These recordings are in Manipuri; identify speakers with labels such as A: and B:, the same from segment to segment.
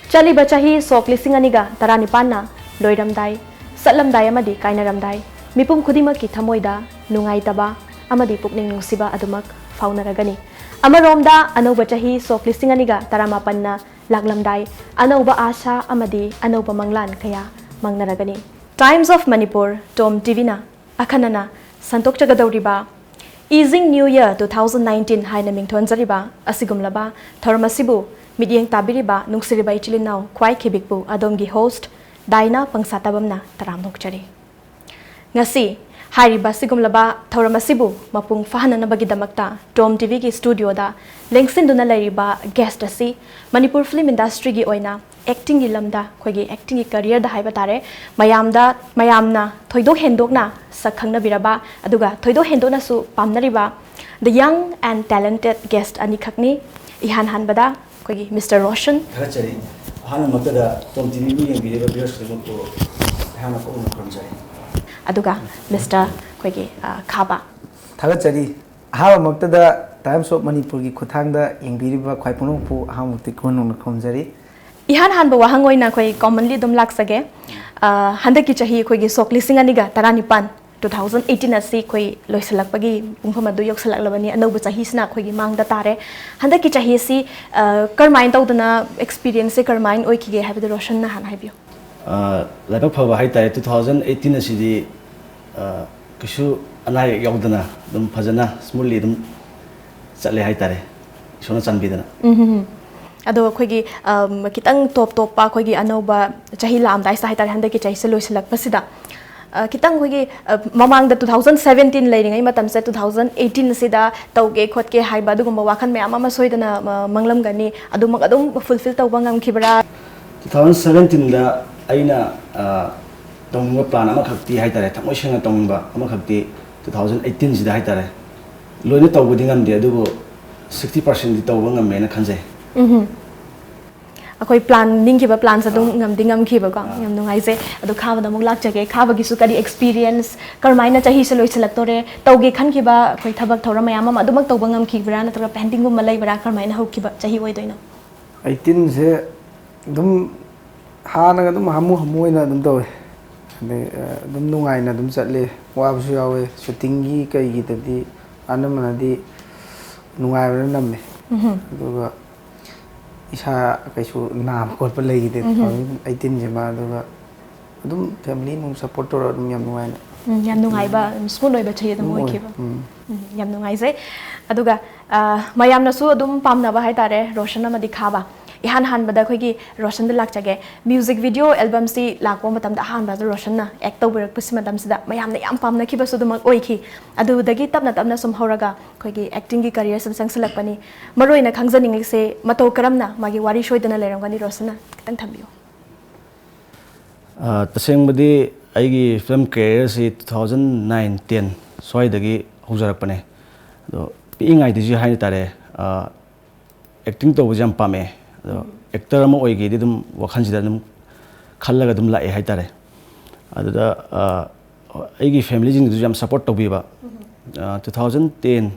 A: Chali bachahi sok lising aniga tarani panna loiramdai satlamdai amadi kainaramdai mipum khudima ki thamoida nungai taba amadi pukning nungsiba adumak faunaragani amaromda anau bachahi sok lising aniga taramapanna laglamdai anauba asha amadi anauba manglan kaya mangnaragani Times of Manipur Tom TV na akhanana santok chagadawriba Easing New Year 2019 haina mingthon jariba asigumlaba thormasibu Midyeng tabiriba nungsiriba ichilinaw kwai khibikbu adomgi host Daina PANGSATABAM na taramnok chari. Ngasi hariba sigumlaba thauramasibu mapung fahananabagidamagta Tom TV ki studio da lengsinduna lairiba guest asi Manipur film industry gi oina acting gi lamda khoigi acting gi career da haiba tare mayamna thoidok hendokna sakhangna biraba aduga thoidok hendona su pamnariba the young and talented guest ani khakni ihan hanbada Mr. Roshan Aduga Mr. Khaba
B: Thagachari Hava Maktada Times of Manipur ki Kuthangda Ingbiriba Kwaipunupu Hamuti Kunung Komjari
A: Ihan Han Bawahangoina Koi commonly dum laksage Handaki Chahi Kogi Sok Lisinganiga Taranipan 2018 asi koi loisalakpagi pungfamadu yoksalaklavani anoba chahisna khoigi mangda tare handaki chahisi karmain tawdana experience karmain oikige habida Roshan na han haibio
C: laibak phaba haitare 2018 asidi kishu anai yawdana dum phajana smoothly dum chatle haitare sona chanbidana
A: ado khoigi kitang top pa khoigi anoba chahi lamdai sa haitare handaki chahise loisalakpasida kitang hogi mamang da 2017 leiring ai matam se 2018 sida tauge khotke haiba dugumba wakhan me ama soidana manglam gani adum fulfill tawba ngam khibra
C: 2017 da aina tongba plan ama khakti haitare thamoi senga tongba ama khakti 2018 sida haitare loine tawbudi ngam de adugo 60% di tawba ngam mena khanjai
A: akoi plan ningkiba plan sa dung ngam dingam khiba ko ngam nungai se adu khaba da muk lak chage khaba gi su kari experience karmaina chahi se loiselak tore tauge khan khiba koi thabak thora mayam am adumak tawba ngam khibra na tra pending gum malai bara karmaina hau khiba chahi oi doina
B: 18 se dum hana ga dum hamu ina dum tawe dum nungai na dum chatle wabu yawe shooting gi kai gi tadi anamana di nungai ba namme aduga isa kaisu nam kot pa lagi de 18 jema aduga adum family nung support tor adum yam nungai ba smooth oi ba chhe dum oi khiba yam nungai se aduga mayam na su adum pamna ba hai tare Roshan amadi Khaba ihan han bada khoigi Roshan da lak chage music video album si lakwa matam da han ba Roshan na act tau berak pusi matam sida mayam na yam pamna khiba su dum oi khi adu dagi tapna sum horaga khoigi acting gi career sam sang selak pani maroi na khangjaning se mato karamna magi wari shoidana leram gani Roshan na kitang thambiyo
C: taseng badi aigi film career si 2009-10 soi dagi hujarak pane do pingai di ji haini tare acting to jam pame actor ama oigi dum wakhan sida dum khallaga dum lai hai tare aduda aigi family jing jam support to biba 2010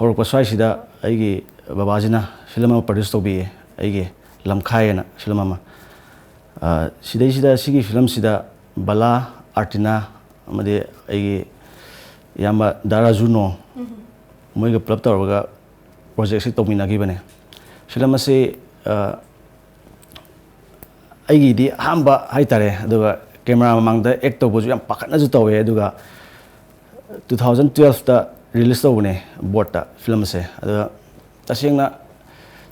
C: horok pasai sida aigi babajina film ama produce to bi aigi lamkhai na film ama sida sigi film sida bala artina amade aigi yamba darajuno moiga plap tawga project si tomina gi bane film ase aigi di hamba haitare aduga camera mamangda act to boju yam pakatna ju tawe aduga 2012 da release to bune board ta film se aduga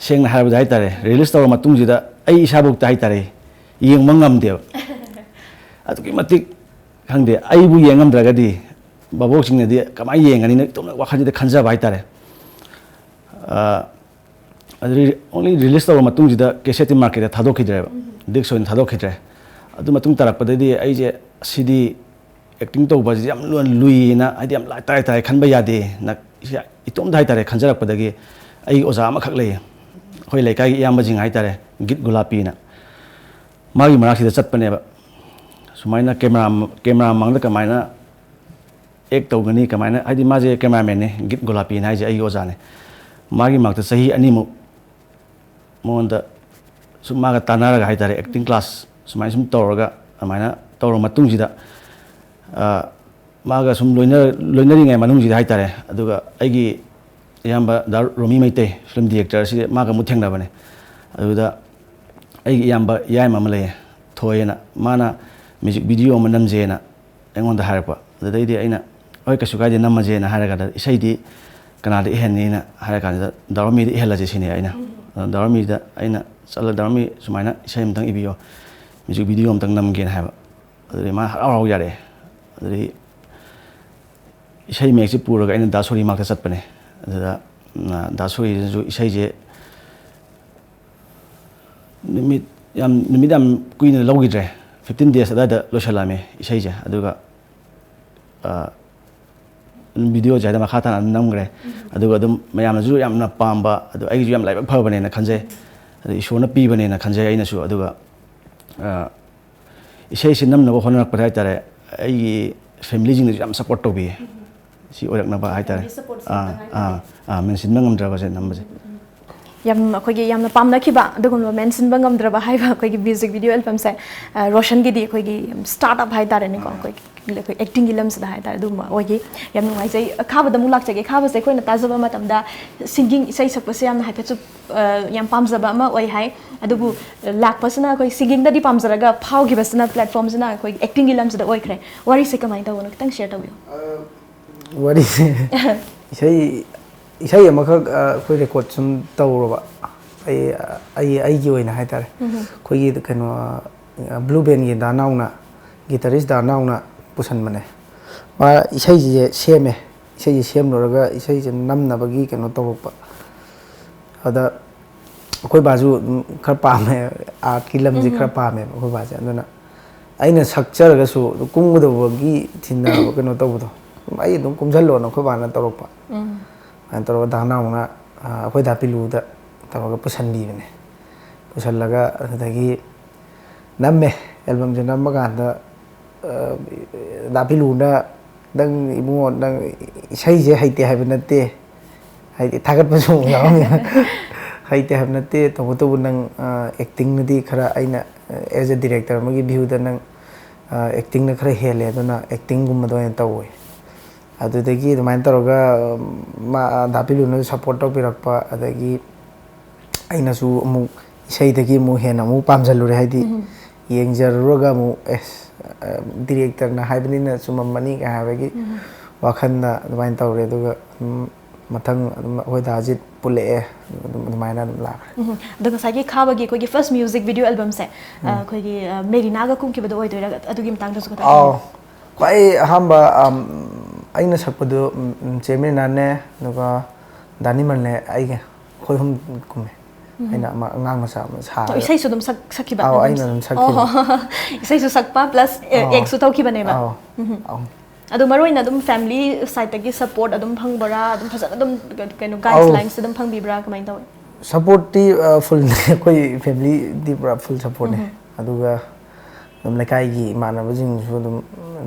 C: sengna harba haitare release to matung jida ai isabuk ta haitare yeng mangam de adugi matik khangde ai bu yengam dragadi babok singna di kamai yengani na to wakhani de khanja ba haitare only release to matung jida cassette market thado khidreba dixon thado khidre adu matung tarak padadi ai je cd acting to baji yam lui na ai yam lai tai khanba yade na itom dai tare khanjarak padagi ai oza ma khak lei hoi lai kai yam bajing ai tare git gulapi na magi marak sida chat pane ba sumaina camera mangda kamaina ek to gani kamaina ai di maje cameraman ne git gulapi na ai je ai oza ne magi makta sahi ani mu monda sum maga tanaraga haitare acting class sumai sum tawraga amaina tawra matungsida maga sum loinari manungsida haitare aduga aigi yamba da Romi Maite film director si maga muthengna bane aduda aigi yamba yai mamale thoyena mana music video manamjena engonda harpa adai aina oi kasu kai namajena haraga isai di kanada ihenina haraga Romi di ihela jesini aina Romi da aina sala Romi sumaina isai mtang ibio music video mtang namgen haba adai ma harau yare adai isai mexi puraga aina dasori makta satpane adada dasori ju isai je nimit yam kuina logidre 15 days ada losalame isai je aduga video jada makhata namgre aduga dum mayamna ju yamna pamba adu ai ju yam laiba phabane na khanje adu ishona pibane na khanje aina su aduga isai sin namna bo honak padai tare ai family jing yam support to bi si orak na ba hai tare mention bangam dra ba se nambe
A: yam akogi yamna pamna khiba adugum mention bangam dra ba hai ba akogi music video album se Roshan gi di akogi startup hai tare ni ko akogi acting gilam se hai tare dum ogi yam ngai sai khaba da mulak chage khaba sai koina tajaba matam da singing isai sakpa se yam hai chu yam pamjaba ma oi hai adubu lak pasna akoi singing da di pamjaraga phau gi basna platform sna akoi acting gilam se da oi khre wari se kamai da wono kitang share tabiyo
B: wari isai amakak koi record sum tawroba ai gi oina hai tare koi gi kano blue band gi da nauna guitarist da nauna pusan mane ma isai je seme isai je sem loraga isai je namna bagi kano tawpa ada koi baju khar pame art ki lamji khar pame koi baja aduna aina sakcharaga su kumgudo bagi thinna kano tawdo ai dum kumjallo na koi bana tawpa an tawra da nauna koi da pilu da tawga pusan bi bane pusan laga adagi namme album je namma ganda da pilu na dang imu dang isai je haite haibnate haite thagat pasu yaam haite haibnate to nang acting nadi khara aina as a director magi view da nang acting na khara hele aduna acting gum do en tawoi adudagi dumain tawga ma da pilu na support to pirakpa adagi aina su mu isai dagi mu hena mu pamjalure haidi yengjaruga mu director na haibni na sumamani ka habagi wakhanda dumain tawre duga mathang hoi da jit pule dumaina la
A: daga sagi khaba gi ko gi first music video album se ko gi merina ga kum ki bado oi doira adugi mtang da su ka
B: kai hamba aina sakpadu chemerina ne duga danimal ne aige khoi hum kume aina ma ngang ma sa
A: to isai su dum sakki ba
B: aina dum sakki
A: isai su sakpa plus ek su tauki bane ba adu maroi na dum family side tagi support adum phangbara adum phasa adum kaino guidelines adum phangbibra kamai taw
B: support ti full ne koi family di full support ne aduga dum lekai gi manaba jing su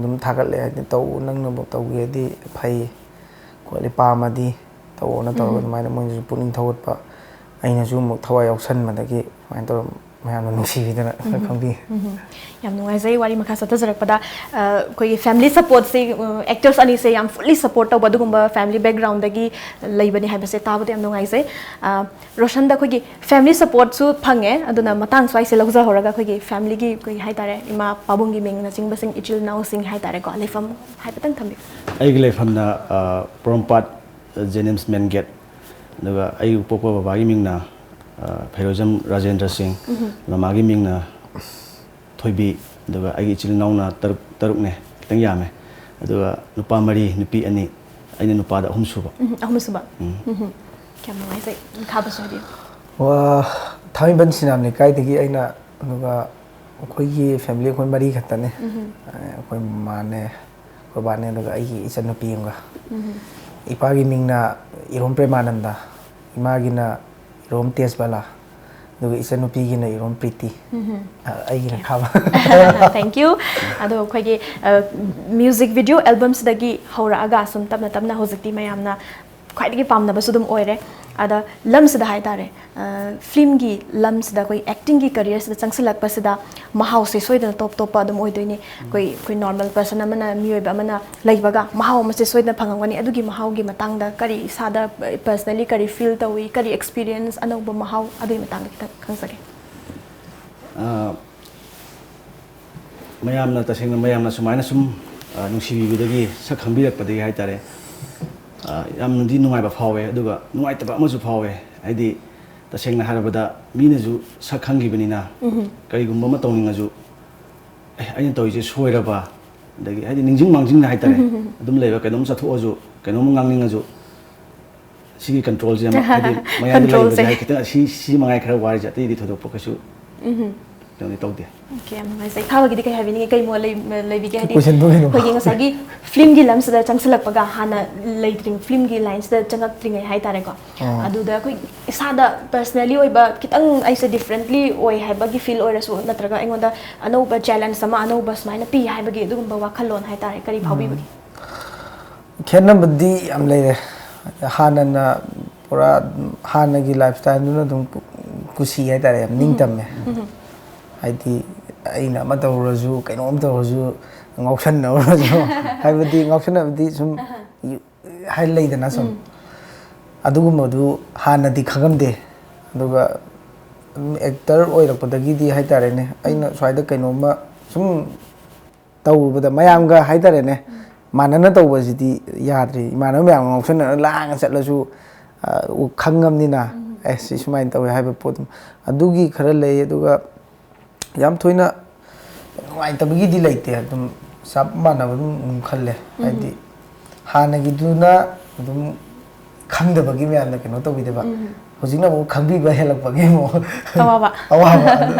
B: dum thagat le taw nang na taw ge di phai ko le pa ma di taw na taw mai na mon puning thawat pa aina su mu thawai option ma dagi mai taw mayam no si vidana khangbi
A: yam no ai wari makha sata jarak pada koi family support se actors ani se yam fully support taw badugumba family background dagi leibani haibase tabade yam no ai se Roshan da koi family support su phange aduna matang swai se logja horaga koi family gi koi hai tare ima pabung gi meng na ching basing ichil now sing hai tare ko lefam hai patang thambi
C: ai gi lefam na prompat Jenims main gate daga ai popo baba gi ming na Phairojam Rajendra Singh lamagi ming na thoibi daga ai ichil now na taruk ne tang yame aduga nupa mari nupi ani aina nupa da ahum suba
A: kyam ai sai khaba so di
B: wa thai ban sinam ne kai dagi aina aduga koi gi family koi mari khatane koi ma ne ko ba ne daga ai icha nupi nga ipa gi ming na irom premananda ima gi na irom tesbala duga isa nupi gi na irom priti ai gi na khaba
A: thank you ado khoi gi music video albums dagi hora aga sum tamna hojikti mayamna khwaidagi pamna basudum oire ada lam sida hai tare film gi lam sida koi acting gi career sida changsalak pasida mahau se soida top top pa dum oidoini koi normal person amana mioi ba amana leibaga mahau ma se soida phangangani adugi mahau gi matang da kari sada personally kari feel tawi kari experience anoba mahau adui matang da khangsake
C: mayamna tasengna mayamna sumaina sum nungsibi sak khangbirak padagi hai tare yamdi nungai ba phawe aduga nungai taba amasu phawe haidi tasengna harabada minaju sak khangibani kari gumba ma tawninga ju aina tawise soiraba dagi haidi ningjing mangjing hai tare adum leiba kanom sathu aju kanom ngangninga ju sigi control je ma haidi mayam leiba hai kita si mangai khara wari jati di thodok pokasu Don't talk there.
A: Okay, I'm say how gidi kai having kai mo lay bigay di. Hoy nga sagi film gi lam sada changsalak paga hana laytring film gi lines da changak tring ai hai tare ko. Adu da koi isada personally oi ba kitang ai sa differently oi hai ba gi feel oi rasu natraga aingonda anoba challenge sama anoba smaina pi hai ba gi dugum ba wakhalon hai tare kari phaubi ba.
B: Khenna budi am lay hana na pura hana gi lifestyle nu dum kusi hai tare am ningtam me. Haiti aina ma tawrazu kainom tawrazu ngausan nawrazu haibadi ngausan abdi sum hai leidana sum adugumadu hanadi khagamde aduga actor oirakpadagi di haitarene aina swaida kainoma sum tawbada mayamga haitarene manana tawbasidi yadri manana mayam ngausan langa chatlasu khangamnina si sumain tawe haiba podum adugi khara lei aduga yam thoina ngai tabigi di leite adum sab mana dum khalle haidi hanagi duna dum khangda bagi me amna keno to bideba hojina mo khangbi ba helak bagi mo
A: awa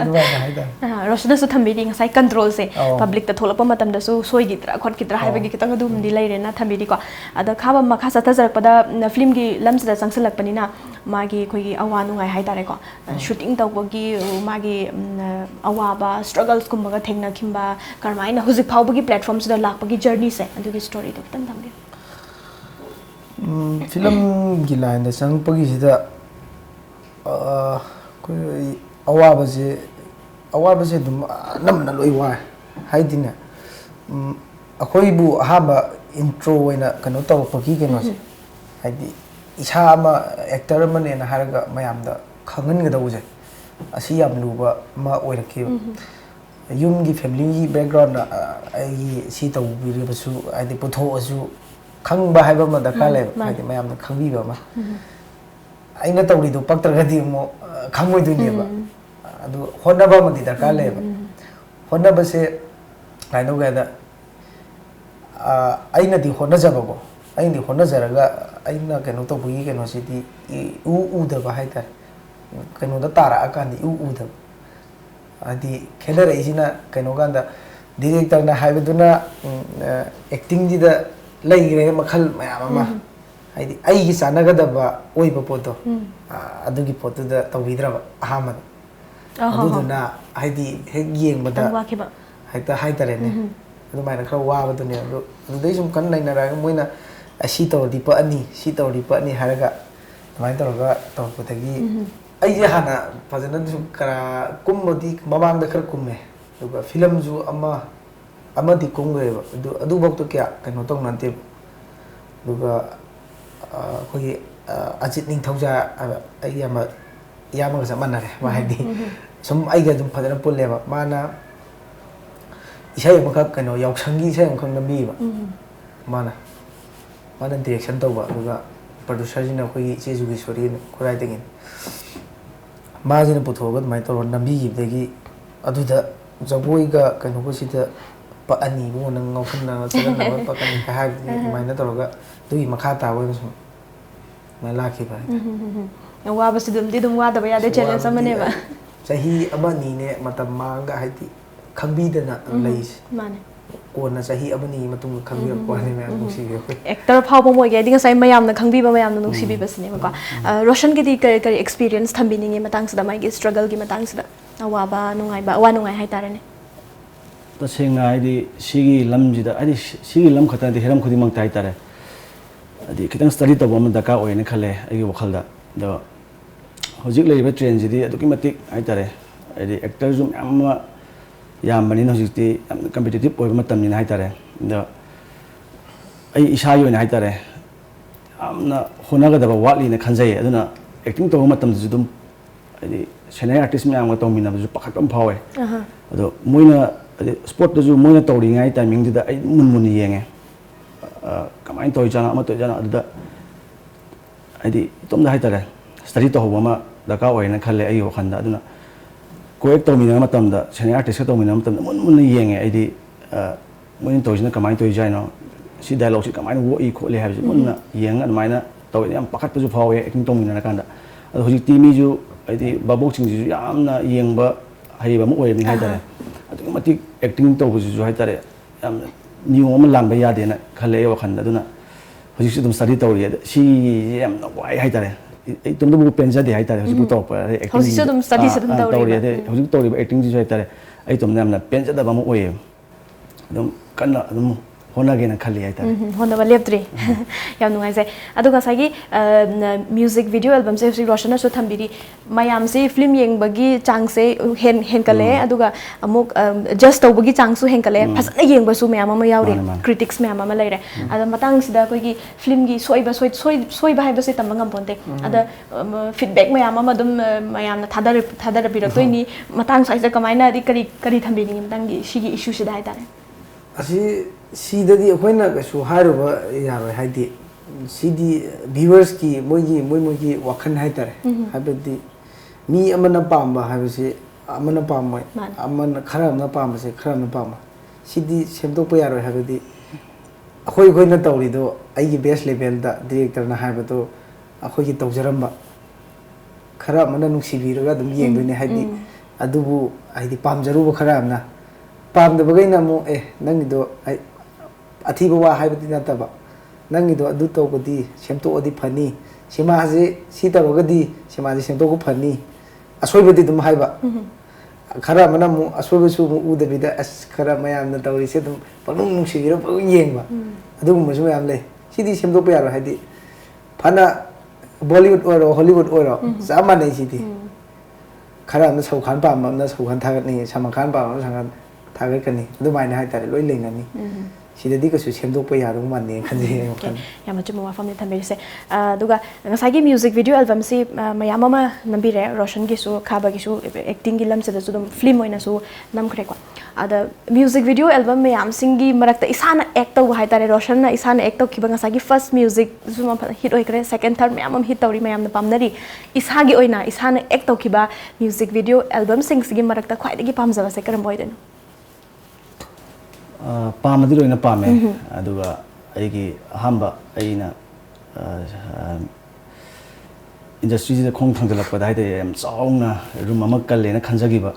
B: du ba haida
A: Roshan su thambi ding sai control se public ta tholapa matam da su soi gitra khot kitra hai bagi kitang dum di laire na thambi di ko ada khaba makha sa ta jarak pada film gi lamsa da changsalak panina magi khoi gi awa nu ngai hai tare ko shooting taw bagi magi awa ba struggles kum ga thengna khimba karmaina hujik phau bagi platforms da lak bagi journey se adu gi story to tan thambi
B: film gi line da sang pagi sida koi awa ba se dum namna loi wa haidina akoi bu ahaba intro waina kano taw pagi keno se haidi isa ama actor mane na haraga mayam da khangan ga dawje asi yam luba ma oiraki yum gi family background ai si taw bi basu ai putho asu khangba haiba ma da kale haidi mayam da khangbi ba ma aina tawri do paktra ga di mo khangoi du ne ba adu honna ba ma di da kale ba honna ba se kaino ga da aina di honna jaba go aina di honna jaraga aina keno to bugi keno sidi u da ba haita keno da tara akan di u da adi khelera isina keno ganda director na haibaduna acting di da laigre makhal mayam ma haidi ai gi sanaga da ba oi ba poto adu gi poto da tawidra ba ahmad adu na haidi hek yeng ba da haita haita re ne adu mai na khra wa ba du ne adu dei sum kan nai na ra moina asi taw di pa ani si taw di pa ani haraga mai taw ga taw patagi ai je hana fajana du kara kummodi mamang da khar kumme duga film ju ama di kumre ba adu bok to kya kano tong nante duga khoi ajit ning thauja ai yama ga samana re ma haidi sum ai ga jum fajana pulle ba mana isai makha kano yauksangi isai khang nambi ba mana direction tawba aduga producer jina khoi che jugi sori khorai dengin ma jina puthoga mai to nambi gibdagi aduda jaboi ga kano ko sita pa ani bo nang ngaukan na sagan na pa kan ka ha mai na tawga dui makha ta wo so mai la ki ba
A: wa ba sidum di dum wa da ba ya de challenge amane ba
B: sahi amani ne matam manga haiti khangbi da na leis
A: mane
B: kona sahi amani matung khangbi ko ne ma nusi ge
A: actor phau bo moi ge ding sai mayam na khangbi ba mayam na nusi bi basne ba Roshan gi di kar experience thambi ningi matang sada mai gi struggle gi matang sada awa ba nungai ba awa nungai hai tare ne
C: tasengna haidi sigi lamjida haidi sigi lam khata de heram khudi mang tai tare adi kitang study to bom daka oine khale ai wakhalda ꯗꯣ ꯍꯧꯖꯤꯛ ꯂꯩꯔꯤꯕ ꯇ꯭ꯔꯦꯟꯁꯤꯗꯤ ꯑꯗꯨꯛꯀꯤ ꯃꯇꯤꯛ ꯍꯥꯏꯇꯥꯔꯦ ꯍꯥꯏꯗꯤ ꯑꯦꯛꯇꯔꯁꯨ ꯃꯌꯥꯝ ꯑꯃ ꯌꯥꯝꯕꯅꯤꯅ ꯍꯧꯖꯤꯛꯇꯤ ꯌꯥꯝꯅ ꯀꯝꯄꯤꯇꯤꯇꯤꯞ ꯑꯣꯏꯕ ꯃꯇꯝꯅꯤꯅ ꯍꯥꯏꯇꯥꯔꯦ ꯑꯗꯣ ꯑꯩ ꯏꯁꯥꯒꯤ ꯑꯣꯏꯅ ꯍꯥꯏꯇꯥꯔꯦ ꯌꯥꯝꯅ ꯍꯣꯠꯅꯒꯗꯕ ꯋꯥꯠꯂꯤꯅ ꯈꯟꯖꯩ ꯑꯗꯨꯅ ꯑꯦꯛꯇꯤꯡ ꯇꯧꯕ ꯃꯇꯝꯗꯁꯨ ꯑꯗꯨꯝ ꯍꯥꯏꯗꯤ ꯁꯦꯅꯤꯌꯔ ꯑꯥꯔꯇꯤꯁ ꯃꯌꯥꯝꯒ ꯇꯧꯃꯤꯟꯅꯕꯁꯨ ꯄꯥꯈꯠꯄ ꯑꯃ ꯐꯥꯎꯋꯦ ꯑꯗꯣ ꯃꯣꯏꯅ ꯍꯥꯏꯗꯤ ꯁ꯭ꯄꯣꯔꯠꯇꯁꯨ ꯃꯣꯏꯅ ꯇꯧꯔꯤꯉꯩ ꯇꯥꯏꯃꯤꯡꯗꯨꯗ ꯑꯩ ꯃꯨꯟ ꯃꯨꯟꯅ ꯌꯦꯡꯉꯦ ꯀꯃꯥꯏꯅ ꯇꯧꯔꯤꯖꯥꯠꯅꯣ ꯑꯃ ꯇꯧꯔꯤꯖꯥꯠꯅꯣ ꯑꯗꯨꯗ ꯍꯥꯏꯗꯤ ꯏꯇꯣꯝꯗ ꯍꯥꯏꯇꯥꯔꯦ ꯁ꯭ꯇꯗꯤ ꯇꯧꯍꯧꯕ ꯑꯃ ꯗꯔꯀꯥꯔ ꯑꯣꯏꯌꯦꯅ ꯈꯜꯂꯦ ꯑꯩꯒꯤ ꯋꯥꯈꯜꯗ ꯑꯗꯨꯅ ꯀꯣꯑꯦꯛ ꯇꯧꯃꯤꯟꯅꯕ ꯃꯇꯝꯗ ꯁꯦꯅꯤꯌꯔ ꯑꯥꯔꯇꯤस्टꯀ ꯇꯧꯃꯤꯟꯅꯕ ꯃꯇꯝꯗ ꯃꯨꯟꯅ ꯃꯨꯟꯅ ꯌꯦꯡꯉꯦ ꯑꯩꯗꯤ ꯃꯣꯏꯅ ꯇꯧꯔꯤꯁꯤꯅ ꯀꯃꯥꯏꯅ ꯇꯧꯔꯤꯖꯥꯠꯅꯣ ꯁꯤ ꯗꯥꯏꯂꯣꯒꯁꯤ ꯀꯃꯥꯏꯅ ꯋꯣꯛꯏ ꯈꯣꯠꯂꯤ ꯍꯥꯏꯕꯁꯤ ꯃꯨꯟꯅ ꯌꯦꯡꯉꯒ ꯑꯗꯨꯃꯥꯏꯅ ꯇꯧꯋꯦ ꯌꯥꯝ ꯄꯥꯈꯠꯄꯁꯨ ꯐꯥꯎꯋꯦ ꯑꯦꯛꯇꯤꯡ ꯇꯧꯃꯤꯟꯅꯔꯀꯥꯟꯗ ꯑꯗꯣ ꯍꯧꯖꯤꯛꯇꯤ ꯃꯤꯁꯨ ꯍꯥꯏꯗꯤ ꯕꯥꯕꯣꯛꯁꯤꯡꯁꯤꯁꯨ ꯌꯥꯝꯅ ꯌꯦꯡꯕ ꯍꯩꯕ ꯑꯃ ꯑꯣꯏꯔꯕꯅꯤ ꯍꯥꯏꯇꯥꯔꯦ ꯑꯗꯨꯛꯀꯤ ꯃꯇꯤꯛ ꯑꯦꯛꯇꯤꯡ ꯇꯧꯕꯁꯤꯁꯨ ꯍꯥꯏꯇꯥꯔꯦ ꯌꯥꯝꯅ ꯅꯤꯌꯣꯝ ꯑꯃ ꯂꯥꯟꯕ ꯌꯥꯗꯦꯅ ꯈꯜꯂꯦ ꯑꯩ ꯋꯥꯈꯜꯗ ꯑꯗꯨꯅ ꯍꯧꯖꯤꯛꯁꯨ ꯑꯗꯨꯝ ꯁ꯭ꯇꯗꯤ ꯇꯧꯔꯤ ꯑꯗꯣ ꯁꯤꯁꯦ ꯌꯥꯝꯅ ꯋꯥꯏ ꯍꯥꯏꯇꯥꯔꯦ ꯑꯩ ꯏꯇꯣꯝꯇꯕꯨ ꯄꯦꯟꯖꯗꯦ ꯍꯥꯏꯇꯥꯔꯦ ꯍꯧꯖꯤꯛꯄꯨ ꯇꯧꯔꯛꯄ
A: ꯍꯧꯖꯤꯛꯁꯨ
C: ꯑꯦꯛꯇꯤꯡꯁꯤꯡꯁꯦ
A: ꯑꯗꯨꯝ ꯁ꯭ꯇꯗꯤꯁ ꯑꯗꯨꯝ
C: ꯇꯧꯔꯤ
A: ꯇꯧꯔꯤꯕ
C: ꯑꯗꯩ ꯍꯧꯖꯤꯛ ꯇꯧꯔꯤꯕ ꯑꯦꯛꯇꯤꯡꯁꯤꯁꯨ ꯍꯥꯏꯇꯥꯔꯦ ꯑꯩ ꯏꯇꯣꯝꯗ ꯌꯥꯝꯅ ꯄꯦꯟꯖꯗꯕ ꯑꯃ ꯑꯣꯏꯌꯦ ꯑꯗꯨꯝ ꯀꯟꯅ ꯑꯗꯨꯝ ꯍꯣꯠꯅꯒꯦꯅ ꯈꯜꯂꯤ ꯍꯥꯏꯇꯥꯔꯦ
A: ꯍꯣꯠꯅꯕ ꯂꯦꯞꯇ꯭ꯔꯤ ꯌꯥꯝ ꯅꯨꯡꯉꯥꯏꯖꯩ ꯑꯗꯨꯒ ꯉꯁꯥꯏꯒꯤ ꯃ꯭ꯌꯨꯖꯤꯛ ꯚꯤꯗꯤꯑꯣ ꯑꯦꯜꯕꯝꯁꯦ ꯍꯧꯖꯤꯛ ꯔꯣꯁꯟꯅꯁꯨ ꯊꯝꯕꯤꯔꯤ ꯃꯌꯥꯝꯁꯤ ꯐꯤल्म ꯌꯦꯡꯕꯒꯤ ꯆꯥꯡꯁꯦ ꯍꯦꯟꯀꯠꯂꯛꯑꯦ ꯑꯗꯨꯒ ꯑꯃꯨꯛ ꯖꯁ ꯇꯧꯕꯒꯤ ꯆꯥꯡꯁꯨ ꯍꯦꯟꯀꯠꯂꯛꯑꯦ ꯐꯖꯅ ꯌꯦꯡꯕꯁꯨ ꯃꯌꯥꯝ ꯑꯃ ꯌꯥꯎꯔꯤ
C: ꯃꯥꯅꯦ ꯃꯥꯅꯦ
A: ꯀ꯭ꯔꯤꯇꯤꯛꯁ ꯃꯌꯥꯝ ꯑꯃ ꯂꯩꯔꯦ ꯑꯗ ꯃꯇꯥꯡꯁꯤꯗ ꯑꯩꯈꯣꯏꯒꯤ ꯐꯤल्मꯒꯤ ꯁꯣꯏꯕ ꯍꯥꯏꯕꯁꯦ ꯇꯝꯕ ꯉꯝꯄꯣꯟꯇꯦ ꯑꯗ ꯐꯤꯗꯕꯦꯛ ꯃꯌꯥꯝ ꯑꯃ ꯑꯗꯨꯝ ꯃꯌꯥꯝꯅ ꯊꯥꯗꯔꯕꯤꯔꯛꯇꯣꯏꯅꯤ ꯃꯇꯥꯡ ꯁ꯭ꯋꯥꯏꯁꯤꯗ ꯀꯃꯥꯏꯅꯗꯤ ꯀꯔꯤ ꯊꯝꯕꯤꯅꯤꯡꯉꯤ ꯃꯇꯥꯡꯒꯤ ꯁꯤꯒꯤ ꯏꯁꯨꯁꯤꯗ ꯍꯥꯏꯇꯥꯔꯦ
B: ꯁꯤꯗꯗꯤ ꯑꯩꯈꯣꯏꯅ ꯀꯩꯁꯨ ꯍꯥꯏꯔꯨꯕ ꯌꯥꯔꯣꯏ ꯍꯥꯏꯗꯤ ꯁꯤꯗꯤ ꯚ꯭ꯌꯨꯋꯔꯁꯀꯤ ꯃꯣꯏꯒꯤ ꯋꯥꯈꯜ ꯍꯥꯏꯇꯥꯔꯦ ꯍꯥꯏꯕꯗꯤ ꯃꯤ ꯑꯃꯅ ꯄꯥꯝꯕ ꯍꯥꯏꯕꯁꯤ ꯑꯃꯅ ꯄꯥꯝꯃꯣꯏ ꯑꯃꯅ ꯈꯔ ꯑꯃꯅ ꯄꯥꯝꯕꯁꯦ ꯈꯔ ꯑꯃꯅ ꯄꯥꯝꯃꯣꯏ ꯁꯤꯗꯤ ꯁꯦꯝꯗꯣꯛꯄ ꯌꯥꯔꯣꯏ ꯍꯥꯏꯕꯗꯤ ꯑꯩꯈꯣꯏꯅ ꯇꯧꯔꯤꯗꯣ ꯑꯩꯒꯤ ꯕꯦꯁ ꯂꯦꯚꯦꯜꯗ ꯗꯤꯔꯦꯛꯇꯔꯅ ꯍꯥꯏꯕꯗꯣ ꯑꯩꯈꯣꯏꯒꯤ ꯇꯧꯖꯔꯝꯕ ꯈꯔ ꯑꯃꯅ ꯅꯨꯡꯁꯤꯕꯤꯔꯒ ꯑꯗꯨꯝ ꯌꯦꯡꯗꯣꯏꯅꯦ ꯍꯥꯏꯗꯤ ꯑꯗꯨꯕꯨ ꯍꯥꯏꯗꯤ ꯄꯥꯝꯖꯔꯨꯕ ꯈꯔ ꯑꯃꯅ ꯄꯥꯝꯗꯕꯈꯩꯅ ꯑꯃꯨꯛ ꯅꯪꯒꯤꯗꯣ ꯑꯊꯤꯕ ꯋꯥ ꯍꯥꯏꯕꯗꯤ ꯅꯠꯇꯕ ꯅꯪꯒꯤꯗꯣ ꯑꯗꯨ ꯇꯧꯕꯗꯤ ꯁꯦꯝꯗꯣꯛꯑꯗꯤ ꯐꯅꯤ ꯁꯤꯃꯥꯁꯤ ꯁꯤ ꯇꯧꯔꯒꯗꯤ ꯁꯤꯃꯥꯁꯤ ꯁꯦꯝꯗꯣꯛꯄ ꯐꯅꯤ ꯑꯁꯣꯏꯕꯗꯤ ꯑꯗꯨꯝ ꯍꯥꯏꯕ ꯈꯔ ꯑꯃꯅ ꯑꯃꯨꯛ ꯑꯁꯣꯏꯕꯁꯨ ꯑꯃꯨꯛ ꯎꯗꯕꯤꯗ ꯑꯁ ꯈꯔ ꯃꯌꯥꯝꯅ ꯇꯧꯔꯤꯁꯦ ꯑꯗꯨꯝ ꯄꯪꯅꯨꯡ ꯅꯨꯡꯁꯤꯕꯤꯔ ꯄꯪꯌꯦꯡ ꯌꯦꯡꯕ ꯑꯗꯨꯒꯨꯝꯕꯁꯨ ꯃꯌꯥꯝ ꯂꯩ ꯁꯤꯗꯤ ꯁꯦꯝꯗꯣꯛꯄ ꯌꯥꯔꯣꯏ ꯍꯥꯏꯗꯤ ꯐꯅ ꯕꯣꯂꯤꯋꯨꯗ ꯑꯣꯏꯔꯣ ꯍꯣꯂꯤꯋꯨꯗ ꯑꯣꯏꯔꯣ ꯆꯞ ꯃꯥꯟꯅꯩ ꯁꯤꯗꯤ ꯈꯔ ꯑꯃꯅ ꯁꯧꯈꯥꯟ ꯄꯥꯝꯕ ꯑꯃꯅ ꯁꯧꯈꯥꯟ ꯊꯥꯒꯠꯅꯤ ꯁꯜꯃꯥꯟ ꯈꯥꯟ ꯄꯥꯝꯕ ꯑꯃꯅ ꯁꯜꯃꯥꯟ ꯊꯥꯒꯠꯀꯅꯤ ꯑꯗꯨꯃꯥꯏꯅ ꯍꯥꯏꯇꯥꯔꯦ ꯂꯣꯏ ꯂꯩꯅꯅꯤ ꯁꯤꯗꯗꯤ ꯀꯩꯁꯨ ꯁꯦꯝꯗꯣꯛꯄ ꯌꯥꯗꯧ ꯃꯥꯟꯗꯦ ꯈꯟꯖꯩ ꯑꯩ ꯋꯥꯈꯜꯗ
A: ꯌꯥꯝꯅ ꯆꯨꯝꯕ ꯋꯥꯐꯝꯅꯤ ꯊꯝꯕꯤꯔꯤꯁꯦ ꯑꯗꯨꯒ ꯉꯁꯥꯏꯒꯤ ꯃ꯭ꯌꯨꯖꯤꯛ ꯚꯤꯗꯤꯑꯣ ꯑꯦꯜꯕꯝꯁꯤ ꯃꯌꯥꯝ ꯑꯃ ꯅꯝꯕꯤꯔꯦ ꯔꯣꯁꯟꯒꯤꯁꯨ ꯈꯥꯕꯒꯤꯁꯨ ꯑꯦꯛꯇꯤꯡꯒꯤ ꯂꯝꯁꯤꯗꯁꯨ ꯑꯗꯨꯝ ꯐꯤल्म ꯑꯣꯏꯅꯁꯨ ꯅꯝꯈ꯭ꯔꯦꯀꯣ ꯑꯗ ꯃ꯭ꯌꯨꯖꯤꯛ ꯚꯤꯗꯤꯑꯣ ꯑꯦꯜꯕꯝ ꯃꯌꯥꯝꯁꯤꯡꯒꯤ ꯃꯔꯛꯇ ꯏꯁꯥꯅ ꯑꯦꯛ ꯇꯧꯕ ꯍꯥꯏꯇꯥꯔꯦ ꯔꯣꯁꯟꯅ ꯏꯁꯥꯅ ꯑꯦꯛ ꯇꯧꯈꯤꯕ ꯉꯁꯥꯏꯒꯤ ꯐꯥꯔꯁ ꯃ꯭ꯌꯨꯖꯤꯛꯁꯨ ꯍꯤꯠ ꯑꯣꯏꯈ꯭ꯔꯦ ꯁꯦꯀꯦꯟ ꯊꯥꯔꯠ ꯃꯌꯥꯝ ꯑꯃ ꯍꯤꯠ ꯇꯧꯔꯤ ꯃꯌꯥꯝꯅ ꯄꯥꯝꯅꯔꯤ ꯏꯁꯥꯒꯤ ꯑꯣꯏꯅ ꯏꯁꯥꯅ ꯑꯦꯛ ꯇꯧꯈꯤꯕ ꯃ꯭ꯌꯨꯖꯤꯛ ꯚꯤꯗꯤꯑꯣ ꯑꯦꯜꯕꯝꯁꯤꯡꯁꯤꯒꯤ ꯃꯔꯛꯇ ꯈ꯭ꯋꯥꯏꯗꯒꯤ ꯄꯥꯝꯖꯕꯁꯦ ꯀꯔꯝꯕ ꯑꯣꯏꯗꯣꯏꯅꯣ
C: ꯄꯥꯝꯕꯗꯤ ꯂꯣꯏꯅ ꯄꯥꯝꯃꯦ ꯑꯗꯨꯒ ꯑꯩꯒꯤ ꯑꯍꯥꯟꯕ ꯑꯩꯅ ꯏꯟꯗꯁꯇ꯭ꯔꯤꯁꯤꯗ ꯈꯣꯡ ꯊꯥꯡꯖꯤꯜꯂꯛꯄꯗ ꯍꯥꯏꯇꯥꯔꯦ ꯌꯥꯝ ꯆꯥꯎꯅ ꯔꯨꯝ ꯑꯃ ꯀꯜꯂꯦꯅ ꯈꯟꯖꯈꯤꯕ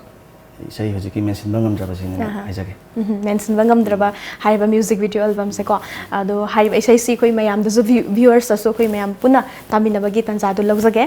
C: ꯏꯁꯩ ꯍꯧꯖꯤꯛꯀꯤ ꯃꯦꯟꯁꯤꯟꯕ ꯉꯝꯗ꯭ꯔꯕꯁꯤꯅ ꯍꯥꯏꯖꯒꯦ
A: ꯃꯦꯟꯁꯤꯟꯕ ꯉꯝꯗ꯭ꯔꯕ ꯍꯥꯏꯔꯤꯕ ꯃ꯭ꯌꯨꯖꯤꯛ ꯚꯤꯗꯤꯑꯣ ꯑꯦꯜꯕꯝꯁꯦꯀꯣ ꯑꯗꯣ ꯍꯥꯏꯔꯤꯕ ꯏꯁꯩꯁꯤ ꯑꯩꯈꯣꯏ ꯃꯌꯥꯝꯗꯁꯨ ꯚ꯭ꯌꯨꯋꯔꯁꯇꯁꯨ ꯑꯩꯈꯣꯏ ꯃꯌꯥꯝ ꯄꯨꯟꯅ ꯇꯥꯃꯤꯟꯅꯕꯒꯤ ꯇꯥꯟꯖꯥꯗꯨ ꯂꯧꯖꯒꯦ